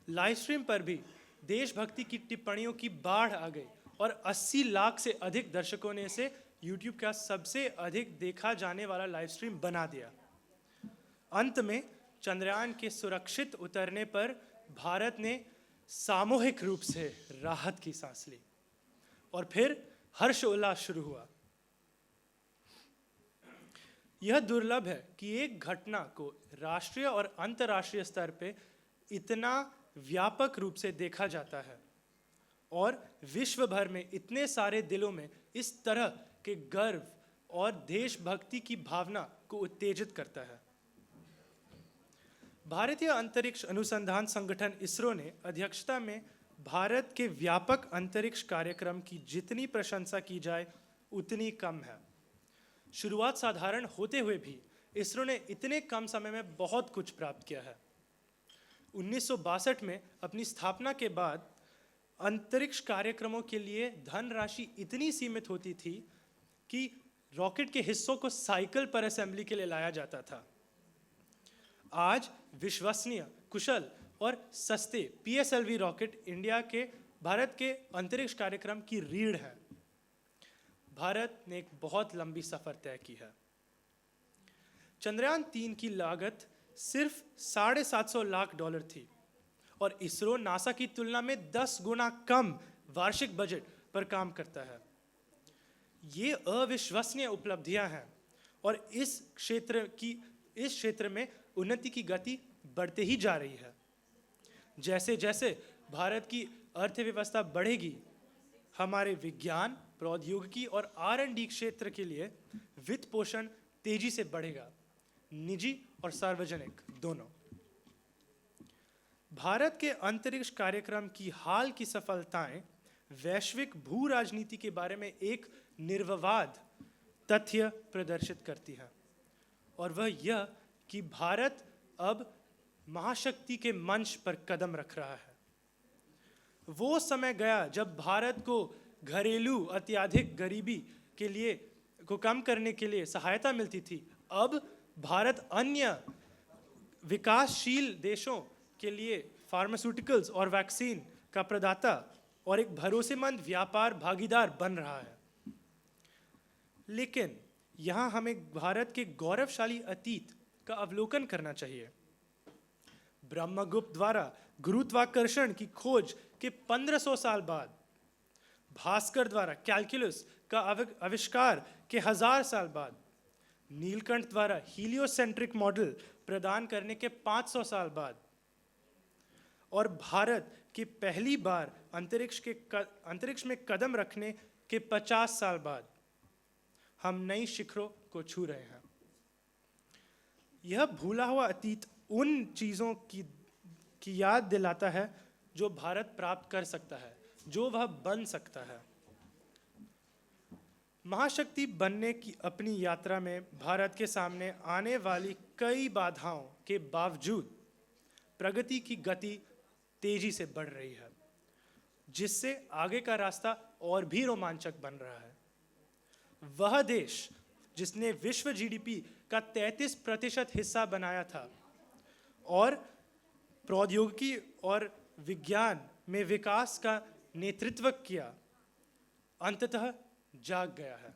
लाइव स्ट्रीम पर भी देशभक्ति की टिप्पणियों की बाढ़ आ गई और 80 लाख से अधिक दर्शकों ने इसे YouTube का सबसे अधिक देखा जाने वाला लाइव स्ट्रीम बना दिया। अंत में चंद्रयान के सुरक्षित उतरने पर भारत ने सामूहिक रूप से राहत की सांस ली और फिर हर्षोल्लास शुरू हुआ। यह दुर्लभ है कि एक घटना को राष्ट्रीय और अंतर्राष्ट्रीय स्तर पे इतना व्यापक रूप से देखा जाता है और विश्व भर में इतने सारे दिलों में इस तरह के गर्व और देशभक्ति की भावना को उत्तेजित करता है। भारतीय अंतरिक्ष अनुसंधान संगठन इसरो ने अध्यक्षता में भारत के व्यापक अंतरिक्ष कार्यक्रम की जितनी प्रशंसा की जाए उतनी कम है। शुरुआत साधारण होते हुए भी इसरो ने इतने कम समय में बहुत कुछ प्राप्त किया है। 1962 में अपनी स्थापना के बाद अंतरिक्ष कार्यक्रमों के लिए धनराशि इतनी सीमित होती थी कि रॉकेट के हिस्सों को साइकिल पर असेंबली के लिए लाया जाता था। आज विश्वसनीय, कुशल और सस्ते PSLV रॉकेट इंडिया के भारत के अंतरिक्ष कार्यक्रम की रीढ़ है। भारत ने एक बहुत लंबी सफर तय की है। चंद्रयान 3 की लागत सिर्फ $750 लाख थी और इसरो नासा की तुलना में 10 गुना कम वार्षिक बजट पर काम करता है। ये अविश्वसनीय उपलब्धियां हैं और इस क्षेत्र में उन्नति की गति बढ़ते ही जा रही है। जैसे जैसे भारत की अर्थव्यवस्था बढ़ेगी, हमारे विज्ञान, प्रौद्योगिकी और R&D क्षेत्र के लिए वित्त पोषण तेजी से बढ़ेगा, निजी और सार्वजनिक दोनों। भारत के अंतरिक्ष कार्यक्रम की हाल की सफलताएं वैश्विक भू राजनीति के बारे में एक निर्विवाद तथ्य प्रदर्शित करती है, और वह यह कि भारत अब महाशक्ति के मंच पर कदम रख रहा है। वो समय गया जब भारत को घरेलू अत्यधिक गरीबी के लिए को कम करने के लिए सहायता मिलती थी। अब भारत अन्य विकासशील देशों के लिए फार्मास्यूटिकल्स और वैक्सीन का प्रदाता और एक भरोसेमंद व्यापार भागीदार बन रहा है। लेकिन यहाँ हमें भारत के गौरवशाली अतीत का अवलोकन करना चाहिए। ब्रह्मगुप्त द्वारा गुरुत्वाकर्षण की खोज के 1500 साल बाद, भास्कर द्वारा कैलकुलस का आविष्कार के 1000 साल बाद, नीलकंठ द्वारा हीलियोसेंट्रिक मॉडल प्रदान करने के 500 साल बाद, और भारत की पहली बार अंतरिक्ष में कदम रखने के 50 साल बाद हम नई शिखरों को छू रहे हैं। यह भूला हुआ अतीत उन चीज़ों की याद दिलाता है जो भारत प्राप्त कर सकता है, जो वह बन सकता है। महाशक्ति बनने की अपनी यात्रा में भारत के सामने आने वाली कई बाधाओं के बावजूद प्रगति की गति तेजी से बढ़ रही है, जिससे आगे का रास्ता और भी रोमांचक बन रहा है। वह देश जिसने विश्व जीडीपी का 33% हिस्सा बनाया था और प्रौद्योगिकी और विज्ञान में विकास का नेतृत्व किया, अंततः जाग गया है।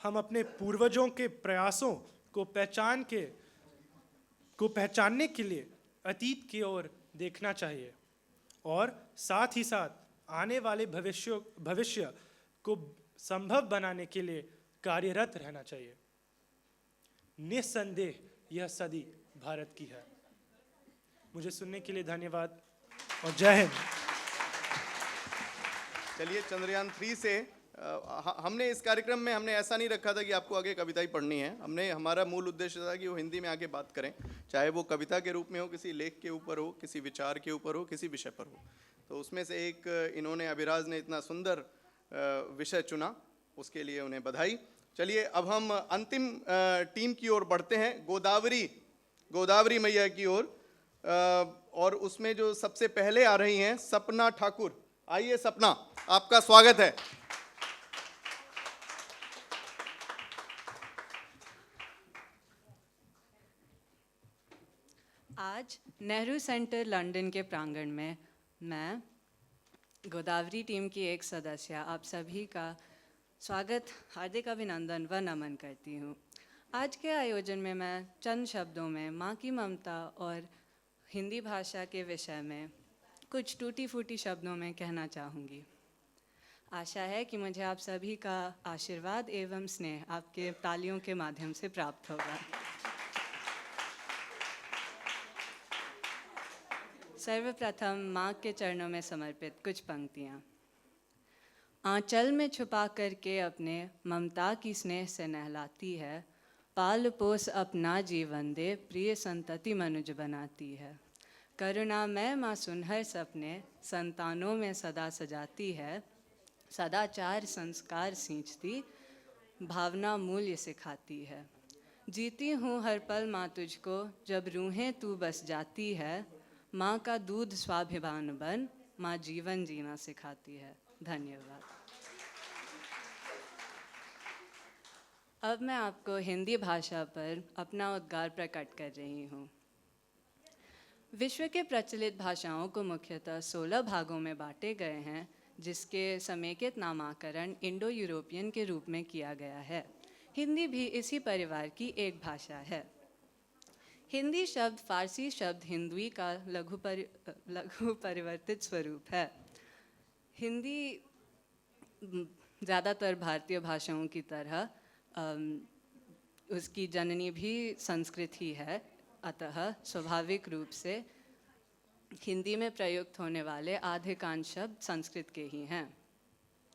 हम अपने पूर्वजों के प्रयासों को पहचानने के लिए अतीत की ओर देखना चाहिए और साथ ही साथ आने वाले भविष्य को संभव बनाने के लिए कार्यरत रहना चाहिए। निस्संदेह यह सदी भारत की है। मुझे सुनने के लिए धन्यवाद और जय हिंद। चलिए, चंद्रयान 3 से हमने इस कार्यक्रम में हमने ऐसा नहीं रखा था कि आपको आगे कविता ही पढ़नी है। हमारा मूल उद्देश्य था कि वो हिंदी में आगे बात करें, चाहे वो कविता के रूप में हो, किसी लेख के ऊपर हो, किसी विचार के ऊपर हो, किसी विषय पर हो। तो उसमें से एक इन्होंने, अभिराज ने इतना सुंदर विषय चुना, उसके लिए उन्हें बधाई। चलिए, अब हम अंतिम टीम की ओर बढ़ते हैं, गोदावरी मैया की ओर, और उसमें जो सबसे पहले आ रही हैं सपना ठाकुर। आइए सपना, आपका स्वागत है। आज नेहरू सेंटर लंदन के प्रांगण में मैं गोदावरी टीम की एक सदस्य आप सभी का स्वागत, हार्दिक अभिनंदन व नमन करती हूँ। आज के आयोजन में मैं चंद शब्दों में माँ की ममता और हिंदी भाषा के विषय में कुछ टूटी फूटी शब्दों में कहना चाहूँगी। आशा है कि मुझे आप सभी का आशीर्वाद एवं स्नेह आपके तालियों के माध्यम से प्राप्त होगा। सर्वप्रथम माँ के चरणों में समर्पित कुछ पंक्तियाँ। आंचल में छुपा करके अपने ममता की स्नेह से नहलाती है, पाल पोस अपना जीवन दे प्रिय संतति मनुज बनाती है। करुणामय माँ सुनहर सपने संतानों में सदा सजाती है, सदाचार संस्कार सींचती भावना मूल्य सिखाती है। जीती हूँ हर पल माँ तुझको, जब रूहें तू बस जाती है, माँ का दूध स्वाभिमान बन माँ जीवन जीना सिखाती है। धन्यवाद। अब मैं आपको हिंदी भाषा पर अपना उद्गार प्रकट कर रही हूँ। विश्व के प्रचलित भाषाओं को मुख्यतः 16 भागों में बांटे गए हैं, जिसके समेकित नामाकरण इंडो यूरोपियन के रूप में किया गया है। हिंदी भी इसी परिवार की एक भाषा है। हिंदी शब्द फारसी शब्द हिंदवी का लघु परिवर्तित स्वरूप है। हिंदी ज़्यादातर भारतीय भाषाओं की तरह उसकी जननी भी संस्कृत ही है, अतः स्वाभाविक रूप से हिंदी में प्रयुक्त होने वाले अधिकांश शब्द संस्कृत के ही हैं।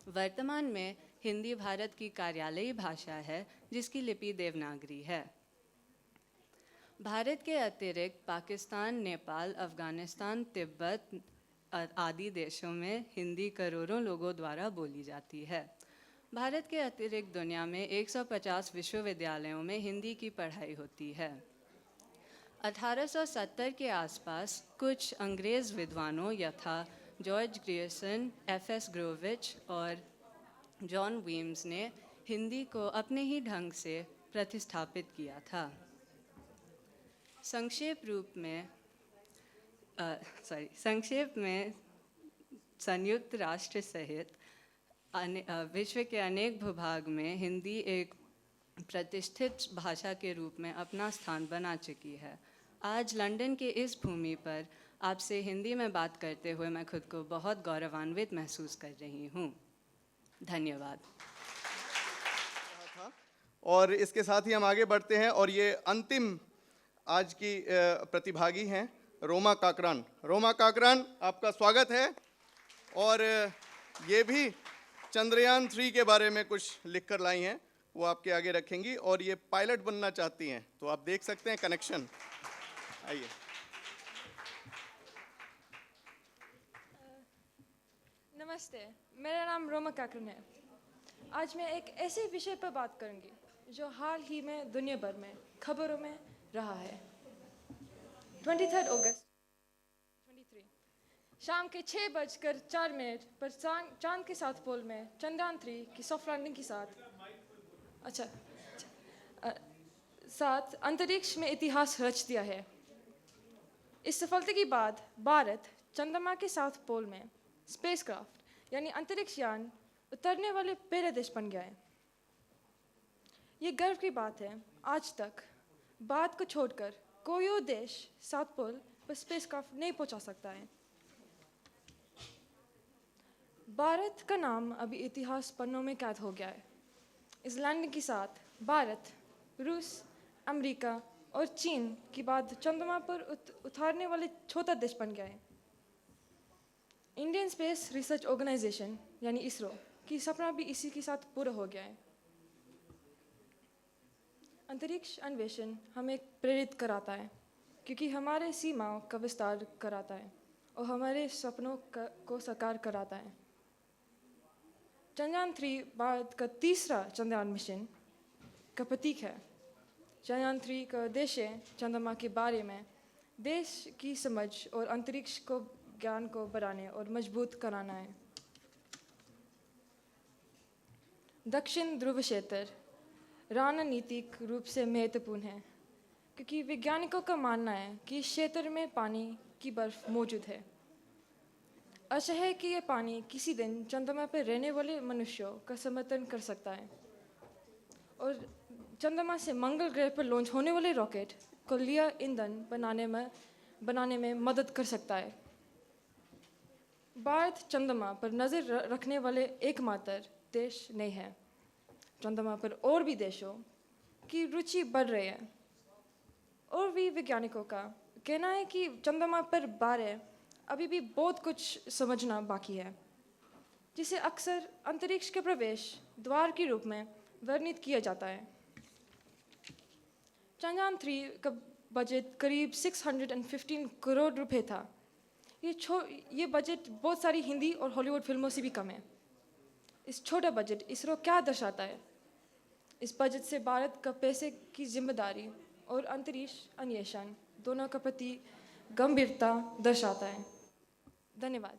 वर्तमान में हिंदी भारत की कार्यालयी भाषा है, जिसकी लिपि देवनागरी है। भारत के अतिरिक्त पाकिस्तान, नेपाल, अफ़गानिस्तान, तिब्बत आदि देशों में हिंदी करोड़ों लोगों द्वारा बोली जाती है। भारत के अतिरिक्त दुनिया में 150 विश्वविद्यालयों में हिंदी की पढ़ाई होती है। 1870 के आसपास कुछ अंग्रेज़ विद्वानों यथा जॉर्ज ग्रियर्सन, एफ.एस. ग्रोविच और जॉन वीम्स ने हिंदी को अपने ही ढंग से प्रतिस्थापित किया था। संक्षेप में संयुक्त राष्ट्र सहित विश्व के अनेक भूभाग में हिंदी एक प्रतिष्ठित भाषा के रूप में अपना स्थान बना चुकी है। आज लंदन के इस भूमि पर आपसे हिंदी में बात करते हुए मैं खुद को बहुत गौरवान्वित महसूस कर रही हूँ। धन्यवाद। और इसके साथ ही हम आगे बढ़ते हैं और ये अंतिम आज की प्रतिभागी हैं रोमा काकरान। रोमा काकरान, आपका स्वागत है। और ये भी चंद्रयान 3 के बारे में कुछ लिख कर लाई हैं, वो आपके आगे रखेंगी और ये पायलट बनना चाहती हैं, तो आप देख सकते हैं कनेक्शन। आइए। नमस्ते, मेरा नाम रोमा काकरान है। आज मैं एक ऐसे विषय पर बात करूंगी जो हाल ही में दुनिया भर में खबरों में रहा है। 23 अगस्त 23 शाम के 6:04 पर चांद के साउथ पोल में चंद्रयान 3 की सॉफ्ट लैंडिंग के साथ अंतरिक्ष में इतिहास रच दिया है। इस सफलता के बाद भारत चंद्रमा के साउथ पोल में स्पेसक्राफ्ट यानी अंतरिक्ष यान उतरने वाले पहले देश बन गया है। ये गर्व की बात है। आज तक भारत को छोड़कर कोई और देश साउथ पोल पर स्पेसक्राफ्ट नहीं पहुंचा सकता है। भारत का नाम अभी इतिहास पन्नों में कैद हो गया है। इस लैंडिंग के साथ भारत, रूस, अमेरिका और चीन के बाद चंद्रमा पर उतारने वाले छोटा देश बन गया है। इंडियन स्पेस रिसर्च ऑर्गेनाइजेशन यानी इसरो की सपना भी इसी के साथ पूरा हो गया है। अंतरिक्ष अन्वेषण हमें प्रेरित कराता है क्योंकि हमारे सीमाओं का विस्तार कराता है और हमारे सपनों को साकार कराता है। चंद्रयान 3 भारत का तीसरा चंद्रयान मिशन का प्रतीक है। चंद्रयान 3 का उद्देश्य चंद्रमा के बारे में देश की समझ और अंतरिक्ष को ज्ञान को बढ़ाने और मजबूत कराना है। दक्षिण ध्रुव क्षेत्र रणनीतिक रूप से महत्वपूर्ण है क्योंकि वैज्ञानिकों का मानना है कि इस क्षेत्र में पानी की बर्फ मौजूद है। आशा है कि यह पानी किसी दिन चंद्रमा पर रहने वाले मनुष्यों का समर्थन कर सकता है और चंद्रमा से मंगल ग्रह पर लॉन्च होने वाले रॉकेट को लिया ईंधन बनाने में मदद कर सकता है। भारत चंद्रमा पर नज़र रखने वाले एकमात्र देश नहीं है। चंद्रमा पर और भी देशों की रुचि बढ़ रही है और भी वैज्ञानिकों का कहना है कि चंद्रमा पर बारे अभी भी बहुत कुछ समझना बाकी है, जिसे अक्सर अंतरिक्ष के प्रवेश द्वार के रूप में वर्णित किया जाता है। चंद्रयान 3 का बजट करीब 615 करोड़ रुपए था। ये बजट बहुत सारी हिंदी और हॉलीवुड फिल्मों से भी कम है। इस छोटा बजट इसरो क्या दर्शाता है? इस बजट से भारत का पैसे की जिम्मेदारी और अंतरिक्ष अन्वेषण दोनों का प्रति गंभीरता दर्शाता है। धन्यवाद।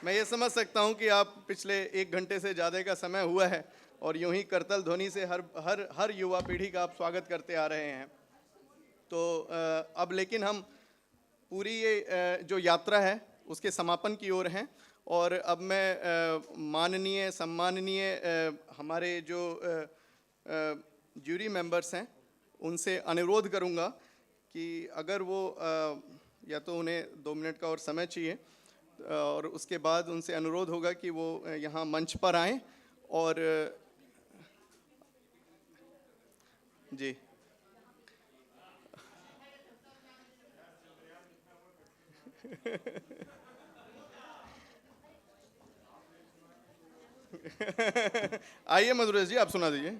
मैं ये समझ सकता हूँ कि आप पिछले 1 घंटे से ज़्यादा का समय हुआ है और यूं ही करतल ध्वनि से हर युवा पीढ़ी का आप स्वागत करते आ रहे हैं। तो अब लेकिन हम पूरी ये जो यात्रा है उसके समापन की ओर हैं और अब मैं माननीय सम्माननीय हमारे जो जूरी मेंबर्स हैं उनसे अनुरोध करूंगा कि अगर वो या तो उन्हें 2 मिनट का और समय चाहिए और उसके बाद उनसे अनुरोध होगा कि वो यहाँ मंच पर आएं और जी आइए मधुरेश जी, आप सुना दीजिए।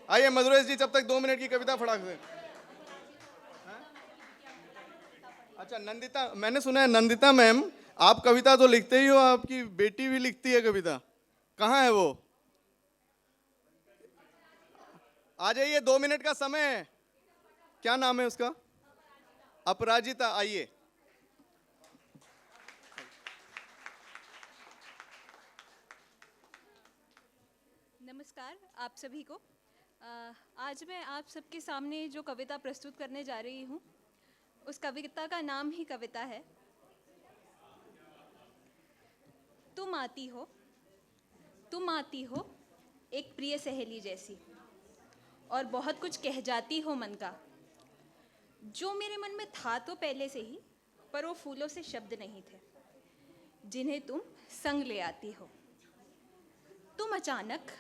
आइए मधुरेश जी, जब तक 2 मिनट की कविता फटाक से। अच्छा नंदिता, मैंने सुना है नंदिता मैम आप कविता तो लिखते ही हो, आपकी बेटी भी लिखती है कविता, कहाँ है वो? आ जाइए, 2 मिनट का समय है। क्या नाम है उसका? अपराजिता, आइए। नमस्कार आप सभी को। आज मैं आप सबके सामने जो कविता प्रस्तुत करने जा रही हूँ, उस कविता का नाम ही कविता है। तुम आती हो एक प्रिय सहेली जैसी, और बहुत कुछ कह जाती हो मन का, जो मेरे मन में था तो पहले से ही, पर वो फूलों से शब्द नहीं थे, जिन्हें तुम संग ले आती हो। तुम अचानक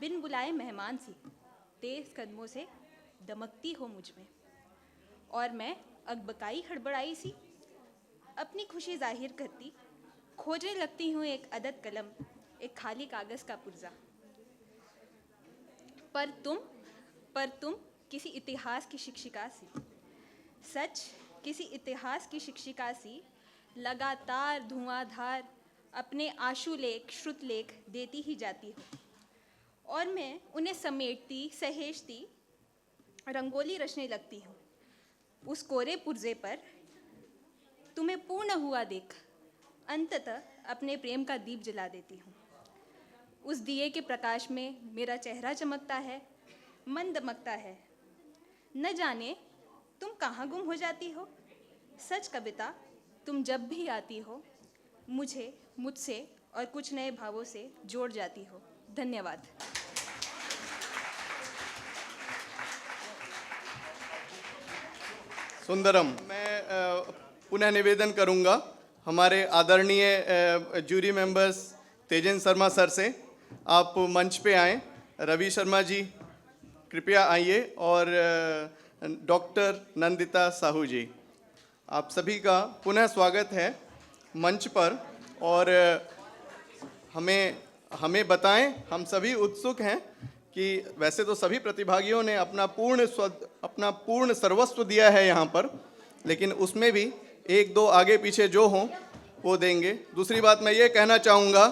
बिन बुलाए मेहमान सी तेज कदमों से दमकती हो मुझ में, और मैं अकबकाई हड़बड़ाई सी अपनी खुशी जाहिर करती खोजने लगती हूँ एक अदद कलम, एक खाली कागज़ का पुर्जा। पर तुम किसी इतिहास की शिक्षिका सी, सच किसी इतिहास की शिक्षिका सी, लगातार धुआंधार अपने आशु लेख श्रुत लेख देती ही जाती हो, और मैं उन्हें समेटती सहेजती रंगोली रचने लगती हूँ। उस कोरे पुर्जे पर तुम्हें पूर्ण हुआ देख अंततः अपने प्रेम का दीप जला देती हूँ। उस दिए के प्रकाश में मेरा चेहरा चमकता है, मन दमकता है। न जाने तुम कहाँ गुम हो जाती हो। सच कविता, तुम जब भी आती हो मुझे मुझसे और कुछ नए भावों से जोड़ जाती हो। धन्यवाद। सुंदरम। मैं पुनः निवेदन करूंगा हमारे आदरणीय जूरी मेंबर्स तेजन शर्मा सर से, आप मंच पे आएं। रवि शर्मा जी कृपया आइए, और डॉक्टर नंदिता साहू जी, आप सभी का पुनः स्वागत है मंच पर। और हमें बताएं, हम सभी उत्सुक हैं कि वैसे तो सभी प्रतिभागियों ने अपना पूर्ण सर्वस्व दिया है यहाँ पर, लेकिन उसमें भी 1-2 आगे पीछे जो हों वो देंगे। दूसरी बात मैं ये कहना चाहूँगा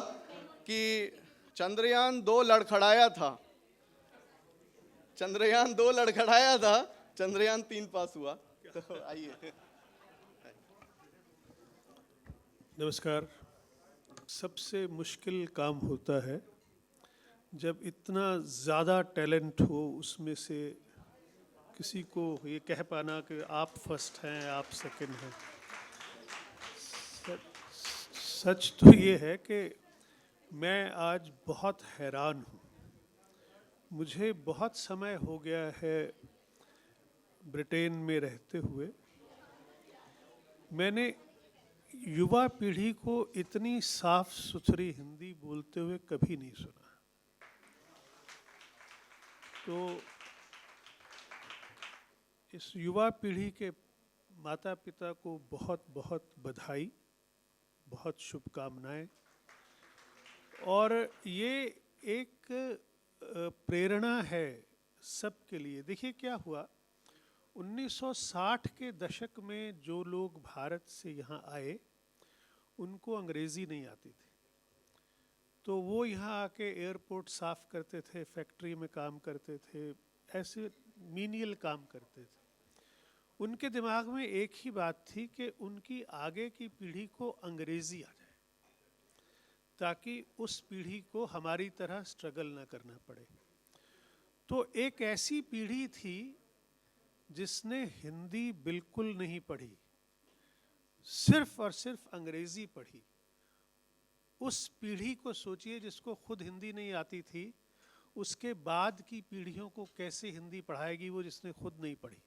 कि चंद्रयान 2 लड़खड़ाया था, चंद्रयान 3 पास हुआ। तो आइए। नमस्कार। सबसे मुश्किल काम होता है जब इतना ज़्यादा टैलेंट हो, उसमें से किसी को ये कह पाना कि आप फर्स्ट हैं, आप सेकंड हैं। सच तो ये है कि मैं आज बहुत हैरान हूँ। मुझे बहुत समय हो गया है ब्रिटेन में रहते हुए, मैंने युवा पीढ़ी को इतनी साफ सुथरी हिंदी बोलते हुए कभी नहीं सुना। तो इस युवा पीढ़ी के माता पिता को बहुत बहुत बधाई, बहुत शुभकामनाएं। और ये एक प्रेरणा है सबके लिए। देखिए क्या हुआ, 1960 के दशक में जो लोग भारत से यहाँ आए उनको अंग्रेज़ी नहीं आती थी, तो वो यहाँ आके एयरपोर्ट साफ़ करते थे, फैक्ट्री में काम करते थे, ऐसे मीनियल काम करते थे। उनके दिमाग में एक ही बात थी कि उनकी आगे की पीढ़ी को अंग्रेज़ी आ जाए, ताकि उस पीढ़ी को हमारी तरह स्ट्रगल ना करना पड़े। तो एक ऐसी पीढ़ी थी जिसने हिंदी बिल्कुल नहीं पढ़ी, सिर्फ और सिर्फ अंग्रेज़ी पढ़ी। उस पीढ़ी को सोचिए जिसको खुद हिंदी नहीं आती थी, उसके बाद की पीढ़ियों को कैसे हिंदी पढ़ाएगी वो जिसने खुद नहीं पढ़ी।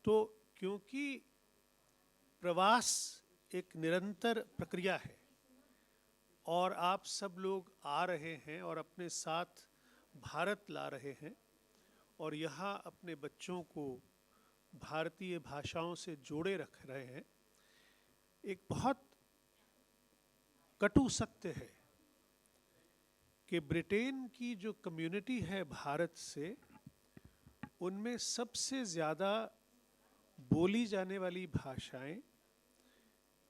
तो क्योंकि प्रवास एक निरंतर प्रक्रिया है और आप सब लोग आ रहे हैं और अपने साथ भारत ला रहे हैं और यहाँ अपने बच्चों को भारतीय भाषाओं से जोड़े रख रहे हैं, एक बहुत कटु सत्य है कि ब्रिटेन की जो कम्युनिटी है भारत से, उनमें सबसे ज़्यादा बोली जाने वाली भाषाएं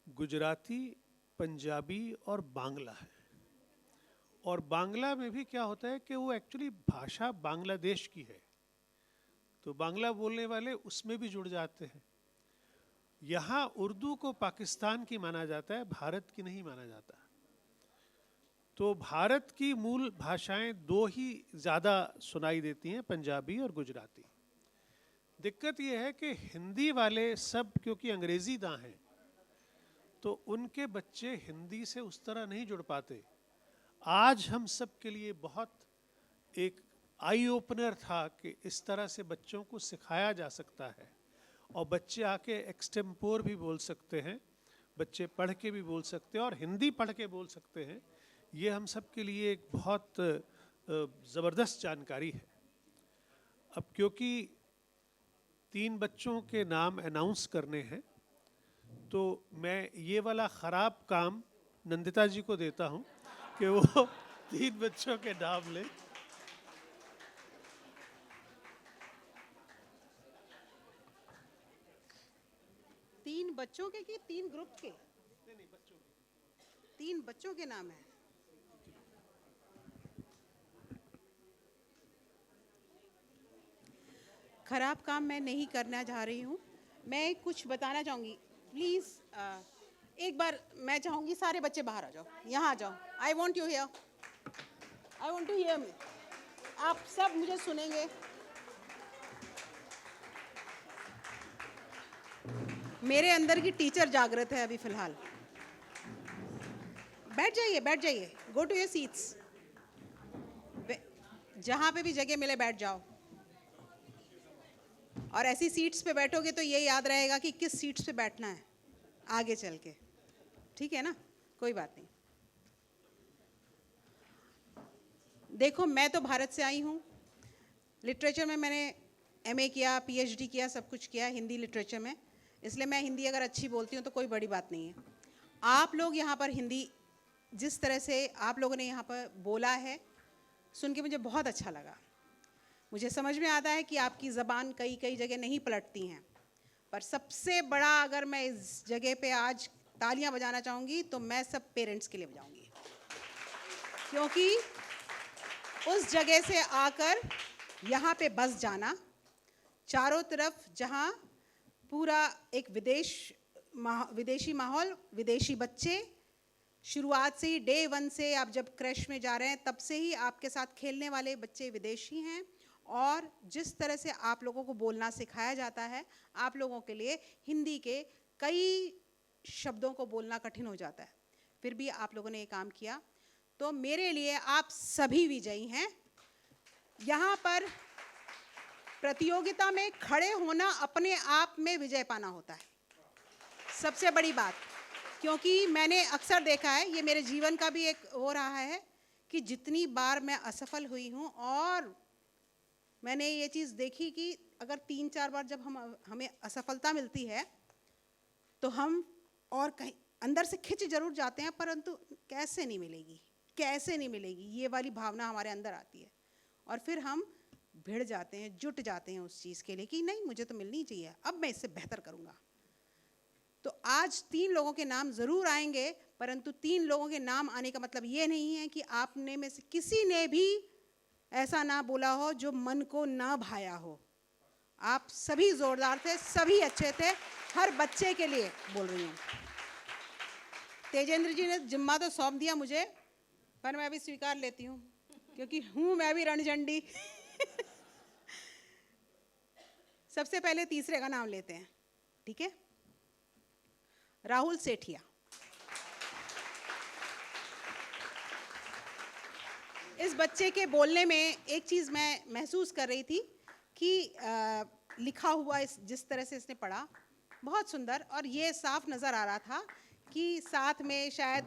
गुजराती, पंजाबी और बांग्ला है। और बांग्ला में भी क्या होता है कि वो एक्चुअली भाषा बांग्लादेश की है, तो बांग्ला बोलने वाले उसमें भी जुड़ जाते हैं। यहाँ उर्दू को पाकिस्तान की माना जाता है, भारत की नहीं माना जाता। तो भारत की मूल भाषाएं दो ही ज़्यादा सुनाई देती हैं, पंजाबी और गुजराती। दिक्कत यह है कि हिंदी वाले सब क्योंकि अंग्रेज़ी दां हैं, तो उनके बच्चे हिंदी से उस तरह नहीं जुड़ पाते। आज हम सब के लिए बहुत एक आई ओपनर था कि इस तरह से बच्चों को सिखाया जा सकता है और बच्चे आके एक्सटेम्पोर भी बोल सकते हैं, बच्चे पढ़ के भी बोल सकते हैं और हिंदी पढ़ के बोल सकते हैं। ये हम सब के लिए एक बहुत ज़बरदस्त जानकारी है। अब क्योंकि 3 बच्चों के नाम अनाउंस करने हैं, तो मैं ये वाला ख़राब काम नंदिता जी को देता हूँ कि वो 3 बच्चों के नाम लें। तीन बच्चों के कि 3 ग्रुप के? 3 बच्चों के नाम है। खराब काम मैं नहीं करना चाह रही हूँ। मैं कुछ बताना चाहूँगी। प्लीज़ एक बार मैं चाहूँगी सारे बच्चे बाहर आ जाओ, यहाँ आ जाओ। I want you here, I want to hear me. आप सब मुझे सुनेंगे। मेरे अंदर की टीचर जागृत है अभी फ़िलहाल। बैठ जाइए, बैठ जाइए। Go to your seats. जहाँ पे भी जगह मिले बैठ जाओ। और ऐसी सीट्स पे बैठोगे तो ये याद रहेगा कि किस सीट्स पे बैठना है आगे चल के। ठीक है ना? कोई बात नहीं। देखो, मैं तो भारत से आई हूँ। लिटरेचर में मैंने MA किया, PhD किया, सब कुछ किया हिंदी लिटरेचर में। इसलिए मैं हिंदी अगर अच्छी बोलती हूँ तो कोई बड़ी बात नहीं है। आप लोग यहाँ पर हिंदी जिस तरह से आप लोगों ने यहाँ पर बोला है, सुन के मुझे बहुत अच्छा लगा। मुझे समझ में आता है कि आपकी ज़बान कई कई जगह नहीं पलटती हैं, पर सबसे बड़ा अगर मैं इस जगह पे आज तालियां बजाना चाहूँगी तो मैं सब पेरेंट्स के लिए बजाऊँगी, क्योंकि उस जगह से आकर यहाँ पे बस जाना, चारों तरफ जहाँ पूरा एक विदेशी माहौल, विदेशी बच्चे, शुरुआत से ही डे 1 से आप जब क्रैश में जा रहे हैं तब से ही आपके साथ खेलने वाले बच्चे विदेशी हैं। और जिस तरह से आप लोगों को बोलना सिखाया जाता है, आप लोगों के लिए हिंदी के कई शब्दों को बोलना कठिन हो जाता है, फिर भी आप लोगों ने ये काम किया, तो मेरे लिए आप सभी विजयी हैं। यहाँ पर प्रतियोगिता में खड़े होना अपने आप में विजय पाना होता है, सबसे बड़ी बात। क्योंकि मैंने अक्सर देखा है, ये मेरे जीवन का भी एक हो रहा है कि जितनी बार मैं असफल हुई हूँ, और मैंने ये चीज़ देखी कि अगर 3-4 बार जब हमें असफलता मिलती है तो हम और कहीं अंदर से खिंच जरूर जाते हैं, परंतु कैसे नहीं मिलेगी, कैसे नहीं मिलेगी, ये वाली भावना हमारे अंदर आती है। और फिर हम भिड़ जाते हैं, जुट जाते हैं उस चीज़ के लिए कि नहीं, मुझे तो मिलनी चाहिए, अब मैं इससे बेहतर करूँगा। तो आज 3 लोगों के नाम ज़रूर आएंगे, परंतु 3 लोगों के नाम आने का मतलब ये नहीं है कि आपने में से किसी ने भी ऐसा ना बोला हो जो मन को ना भाया हो। आप सभी जोरदार थे, सभी अच्छे थे, हर बच्चे के लिए बोल रही हूँ। तेजेंद्र जी ने जिम्मा तो सौंप दिया मुझे, पर मैं भी स्वीकार लेती हूँ क्योंकि हूँ मैं भी रणझंडी। सबसे पहले तीसरे का नाम लेते हैं, ठीक है? राहुल सेठिया। इस बच्चे के बोलने में एक चीज़ मैं महसूस कर रही थी कि लिखा हुआ जिस तरह से इसने पढ़ा, बहुत सुंदर, और ये साफ नज़र आ रहा था कि साथ में शायद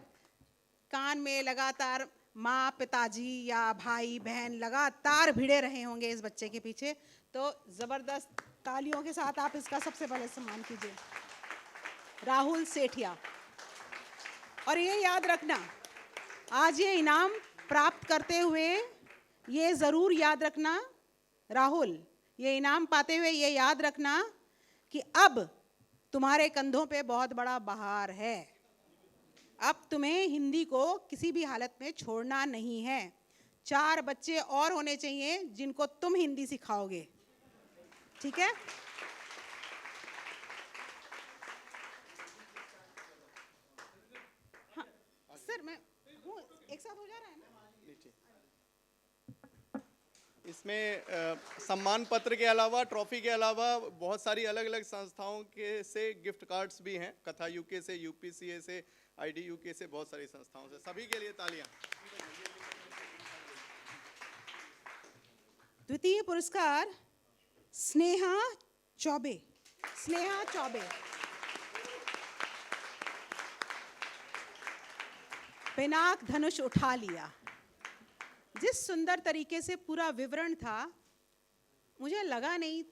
कान में लगातार माँ, पिताजी या भाई बहन लगातार भिड़े रहे होंगे इस बच्चे के पीछे। तो ज़बरदस्त तालियों के साथ आप इसका सबसे पहले सम्मान कीजिए, राहुल सेठिया। और ये याद रखना, आज ये इनाम प्राप्त करते हुए ये ज़रूर याद रखना, राहुल, ये इनाम पाते हुए ये याद रखना कि अब तुम्हारे कंधों पे बहुत बड़ा बहार है। अब तुम्हें हिंदी को किसी भी हालत में छोड़ना नहीं है। 4 बच्चे और होने चाहिए जिनको तुम हिंदी सिखाओगे, ठीक है? हाँ सर, मैं हूँ, एक साथ हो जा रहा है ना? इसमें सम्मान पत्र के अलावा, ट्रॉफी के अलावा बहुत सारी अलग अलग संस्थाओं के से गिफ्ट कार्ड्स भी हैं। कथा यूके से, यूपीसीए से, आईडी यूके से, बहुत सारी संस्थाओं से। सभी के लिए तालियां। द्वितीय पुरस्कार स्नेहा चौबे। स्नेहा चौबे पिनाक धनुष उठा लिया। जिस सुंदर तरीके से पूरा विवरण था, मुझे लगा नहीं,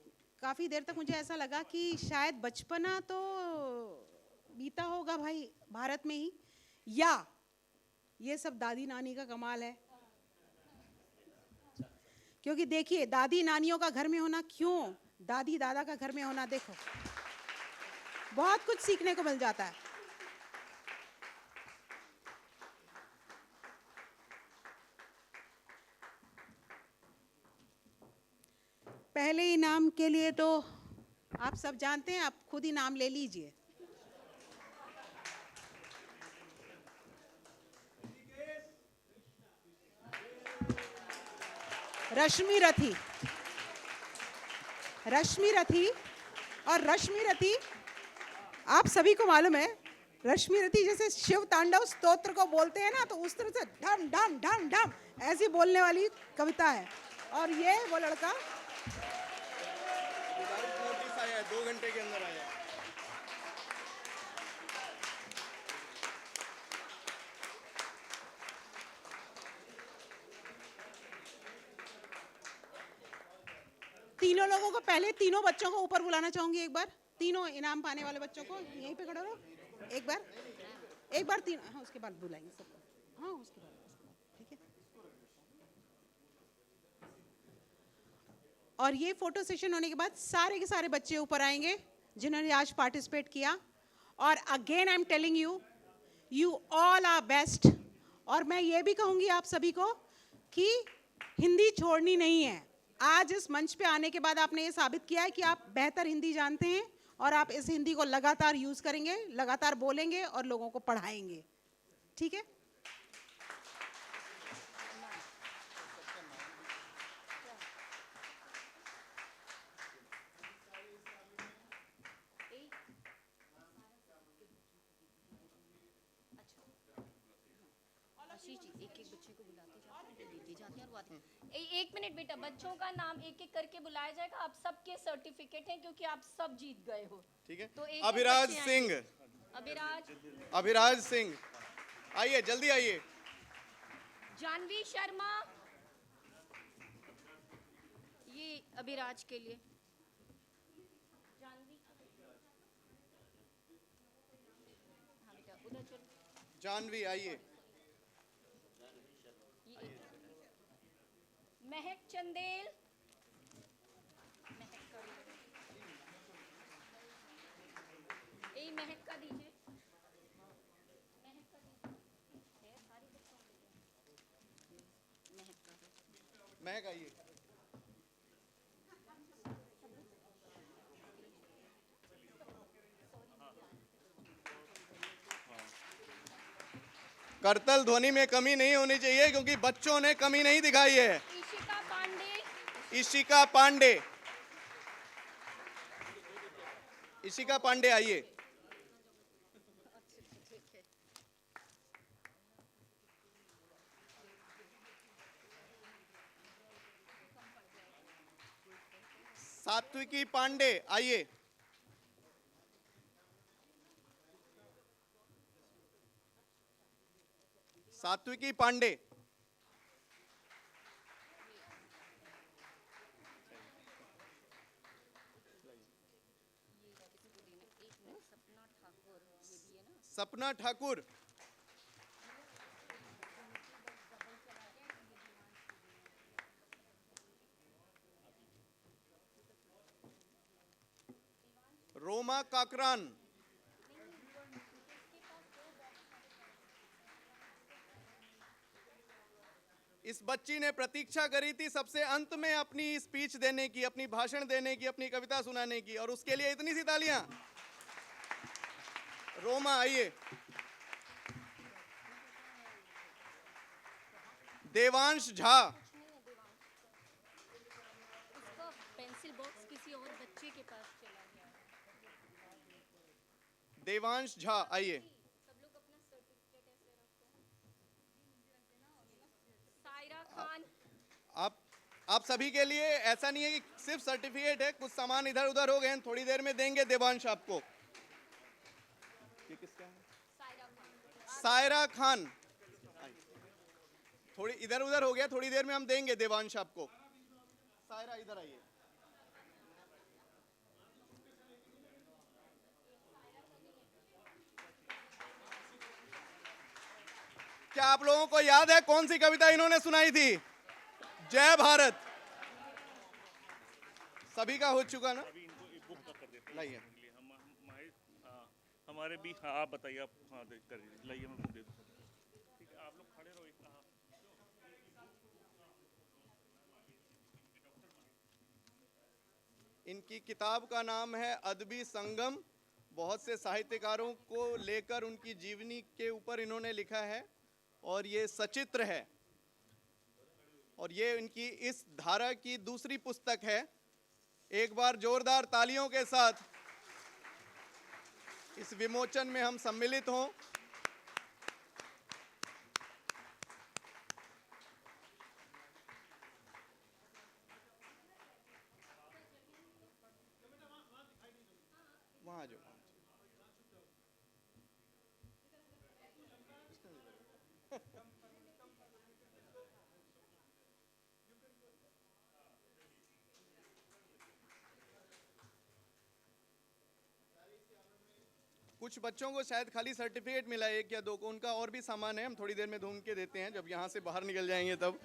काफ़ी देर तक मुझे ऐसा लगा कि शायद बचपना तो बीता होगा भाई भारत में ही, या ये सब दादी नानी का कमाल है। क्योंकि देखिए, दादी नानियों का घर में होना, क्यों दादी दादा का घर में होना, देखो बहुत कुछ सीखने को मिल जाता है। पहले इनाम के लिए तो आप सब जानते हैं, आप खुद ही नाम ले लीजिए। रश्मि रथी। रश्मि रथी, और रश्मि रथी आप सभी को मालूम है, रश्मि रथी जैसे शिव तांडव स्तोत्र को बोलते हैं ना, तो उस तरह से ढम ढम ढम ढम ऐसी बोलने वाली कविता है। और ये वो लड़का 2 घंटे के अंदर आया। तीनों लोगों को, पहले तीनों बच्चों को ऊपर बुलाना चाहूंगी एक बार। तीनों इनाम पाने वाले बच्चों को यहीं पे खड़े रहो। एक बार तीन, हाँ उसके बाद बुलाएंगे सबको। हाँ उसके बाद, ठीक है। और ये फोटो सेशन होने के बाद सारे के सारे बच्चे ऊपर आएंगे जिन्होंने आज पार्टिसिपेट किया। और again I am telling you, you all are best. और मैं ये भी कहूँगी आप सभी को कि हिंदी छोड़नी नहीं है। आज इस मंच पे आने के बाद आपने ये साबित किया है कि आप बेहतर हिंदी जानते हैं, और आप इस हिंदी को लगातार यूज़ करेंगे, लगातार बोलेंगे और लोगों को पढ़ाएंगे, ठीक है? एक मिनट बेटा, बच्चों का नाम एक एक करके बुलाया जाएगा। आप सबके सर्टिफिकेट हैं क्योंकि आप सब जीत गए हो, ठीक है? तो अभिराज सिंह, अभिराज सिंह आइए, जल्दी आइए। जानवी शर्मा, ये अभिराज के लिए। जानवी, हाँ बेटा उधर चल। जानवी आइए। महक चंदेल, महक का दीजिए। महक आइए। करतल ध्वनि में कमी नहीं होनी चाहिए, क्योंकि बच्चों ने कमी नहीं दिखाई है। इशिका पांडे, इशिका पांडे, इशिका पांडे आइए। सात्विकी पांडे आइए। सात्विकी पांडे, सपना ठाकुर, रोमा काकरान। इस बच्ची ने प्रतीक्षा करी थी सबसे अंत में अपनी स्पीच देने की, अपनी भाषण देने की, अपनी कविता सुनाने की, और उसके लिए इतनी सी तालियां। रोमा आइए। देवांश झा। पेंसिल बॉक्स किसी और बच्चे के पास चला गया। देवांश झा आइए। सब लोग अपना सर्टिफिकेट ऐसे रखो। सायरा खान। आप सभी के लिए ऐसा नहीं है कि सिर्फ सर्टिफिकेट है, कुछ सामान इधर उधर हो गए हैं, थोड़ी देर में देंगे देवांश आपको। ये किसका है? सायरा खान। थोड़ी इधर उधर हो गया, थोड़ी देर में हम देंगे देवांश आपको। सायरा इधर आइए। क्या आप लोगों को याद है कौन सी कविता इन्होंने सुनाई थी? जय भारत। सभी का हो चुका ना? लाइए हमारे भी। हाँ आप बताइए। आप हाँ कर लाइए, मैं दे दूँ। ठीक है, आप लोग खड़े रहो। इनकी किताब का नाम है अदबी संगम। बहुत से साहित्यकारों को लेकर उनकी जीवनी के ऊपर इन्होंने लिखा है, और ये सचित्र है, और ये इनकी इस धारा की दूसरी पुस्तक है। एक बार जोरदार तालियों के साथ इस विमोचन में हम सम्मिलित हों। वहां जो कुछ बच्चों को शायद खाली सर्टिफिकेट मिला, एक या दो को, उनका और भी सामान है, हम थोड़ी देर में ढूंढ के देते हैं जब यहाँ से बाहर निकल जाएंगे तब।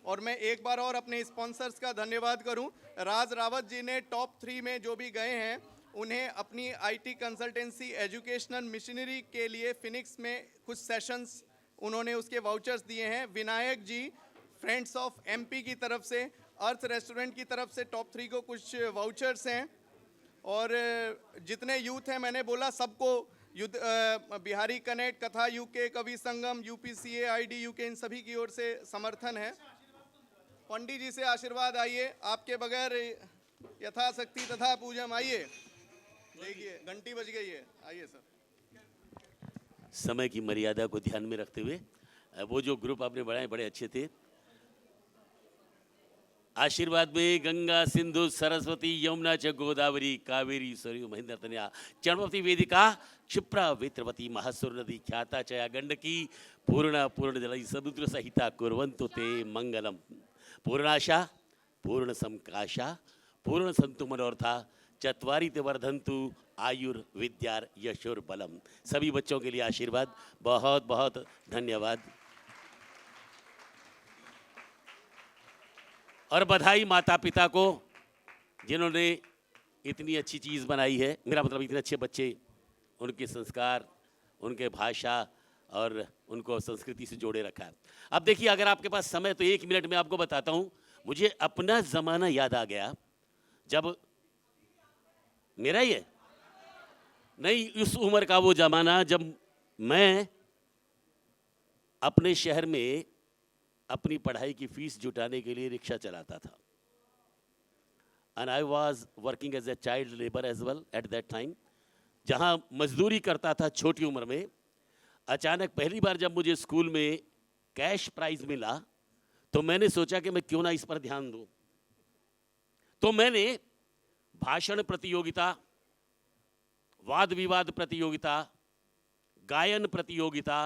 और मैं एक बार और अपने स्पॉन्सर्स का धन्यवाद करूं। राज रावत जी ने टॉप 3 में जो भी गए हैं उन्हें अपनी आईटी कंसल्टेंसी एजुकेशनल मिशनरी के लिए फिनिक्स में कुछ सेशंस उन्होंने उसके वाउचर्स दिए हैं। विनायक जी फ्रेंड्स ऑफ एमपी की तरफ से, अर्थ रेस्टोरेंट की तरफ से टॉप 3 को कुछ वाउचर्स हैं। और जितने यूथ हैं मैंने बोला सबको युद्ध बिहारी कनेक्ट, कथा यूके, कवि संगम, यूपीसीए, आईडी यूके, इन सभी की ओर से समर्थन है। पंडित जी से आशीर्वाद आइए, आपके बगैर यथाशक्ति तथा पूजम। आइए देखिए घंटी बज गई है, आइए सर। समय की मर्यादा को ध्यान में रखते हुए वो जो ग्रुप आपने बढ़ाए बड़े अच्छे थे। आशीर्वाद में गंगा सिंधु सरस्वती यमुना च गोदावरी कावेरी सरयू महेंद्र तनया चर्मवती वेदिका क्षिप्रा वेत्रवती महासुर नदी ख्याता चया गंडकी पूर्ण पूर्ण जल समुद्र सहिता कुर्वन्तु ते मंगलम। पूर्णाशा पूर्ण समकाशा पूर्ण संतु मनोर्था चत्वारि ते वर्धन्तु आयुर विद्यार यशोर बलम। सभी बच्चों के लिए आशीर्वाद। बहुत बहुत धन्यवाद। और बधाई माता पिता को जिन्होंने इतनी अच्छी चीज़ बनाई है। मेरा मतलब इतने अच्छे बच्चे, उनके संस्कार, उनके भाषा और उनको संस्कृति से जोड़े रखा है। अब देखिए, अगर आपके पास समय तो 1 मिनट में आपको बताता हूँ। मुझे अपना ज़माना याद आ गया जब मेरा ही है नहीं, उस उम्र का वो ज़माना जब मैं अपने शहर में अपनी पढ़ाई की फीस जुटाने के लिए रिक्शा चलाता था। And I was working as a child labour as well at that time. जहां मजदूरी करता था छोटी उम्र में, अचानक पहली बार जब मुझे स्कूल में कैश प्राइज मिला तो मैंने सोचा कि मैं क्यों ना इस पर ध्यान दूं। तो मैंने भाषण प्रतियोगिता, वाद विवाद प्रतियोगिता, गायन प्रतियोगिता,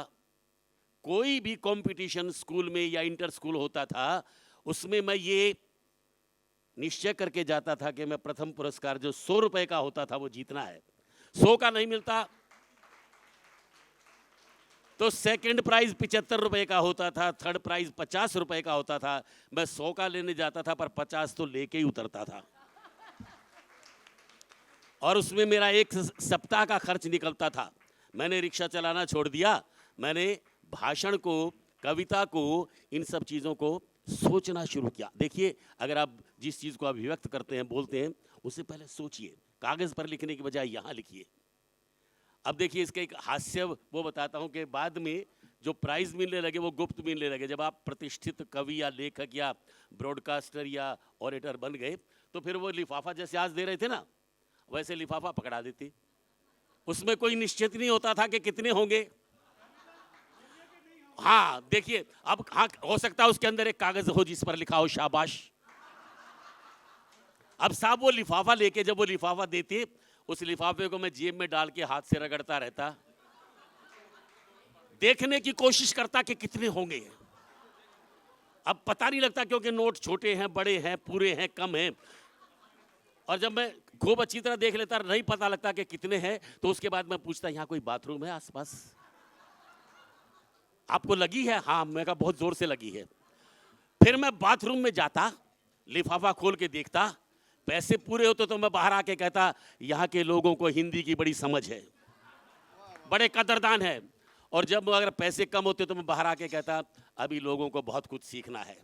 कोई भी कंपटीशन स्कूल में या इंटर स्कूल होता था, उसमें मैं ये निश्चय करके जाता था कि मैं प्रथम पुरस्कार जो 100 रुपए का होता था वो जीतना है। 100 का नहीं मिलता तो सेकंड प्राइज 75 रुपए का होता था, थर्ड प्राइज 50 रुपए का होता था। मैं 100 का लेने जाता था पर 50 तो लेके ही उतरता था। और उसमें मेरा एक सप्ताह का खर्च निकलता था। मैंने रिक्शा चलाना छोड़ दिया, मैंने भाषण को, कविता को, इन सब चीज़ों को सोचना शुरू किया। देखिए, अगर आप जिस चीज़ को अभिव्यक्त करते हैं, बोलते हैं, उससे पहले सोचिए, कागज़ पर लिखने की बजाय यहाँ लिखिए। अब देखिए, इसका एक हास्य वो बताता हूँ कि बाद में जो प्राइज़ मिलने लगे वो गुप्त मिलने लगे। जब आप प्रतिष्ठित कवि या लेखक या ब्रॉडकास्टर या ऑरेटर बन गए तो फिर वो लिफाफा जैसे आज दे रहे थे ना, वैसे लिफाफा पकड़ा देते। उसमें कोई निश्चित नहीं होता था कि कितने होंगे। हाँ देखिए, अब हाँ हो सकता है उसके अंदर एक कागज हो जिस पर लिखा हो शाबाश। अब साहब वो लिफाफा लेके जब वो लिफाफा देते, उस लिफाफे को मैं जेब में डाल के हाथ से रगड़ता रहता, देखने की कोशिश करता कि कितने होंगे। अब पता नहीं लगता क्योंकि नोट छोटे हैं, बड़े हैं, पूरे हैं, कम हैं। और जब मैं खूब अच्छी तरह देख लेता, नहीं पता लगता कि कितने हैं, तो उसके बाद मैं पूछता, यहाँ कोई बाथरूम है आसपास? आपको लगी है? हाँ, मैं कहा बहुत जोर से लगी है। फिर मैं बाथरूम में जाता, लिफाफा खोल के देखता, पैसे पूरे होते तो मैं बाहर आके कहता, यहाँ के लोगों को हिंदी की बड़ी समझ है, बड़े कदरदान है। और जब अगर पैसे कम होते तो मैं बाहर आके कहता, अभी लोगों को बहुत कुछ सीखना है,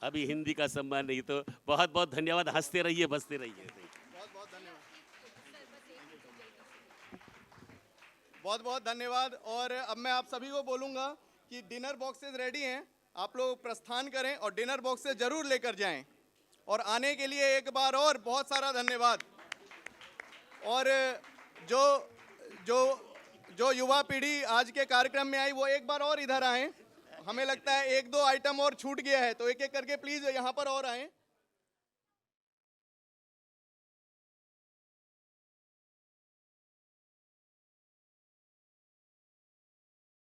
अभी हिंदी का सम्मान नहीं। तो बहुत बहुत धन्यवाद, हंसते रहिए, बसते रहिए। बहुत बहुत धन्यवाद। और अब मैं आप सभी को बोलूँगा कि डिनर बॉक्सेस रेडी हैं, आप लोग प्रस्थान करें और डिनर बॉक्सेस जरूर लेकर जाएं। और आने के लिए एक बार और बहुत सारा धन्यवाद। और जो जो जो युवा पीढ़ी आज के कार्यक्रम में आई वो एक बार और इधर आएं। हमें लगता है एक दो आइटम और छूट गया है, तो एक एक करके प्लीज़ यहाँ पर और आएं।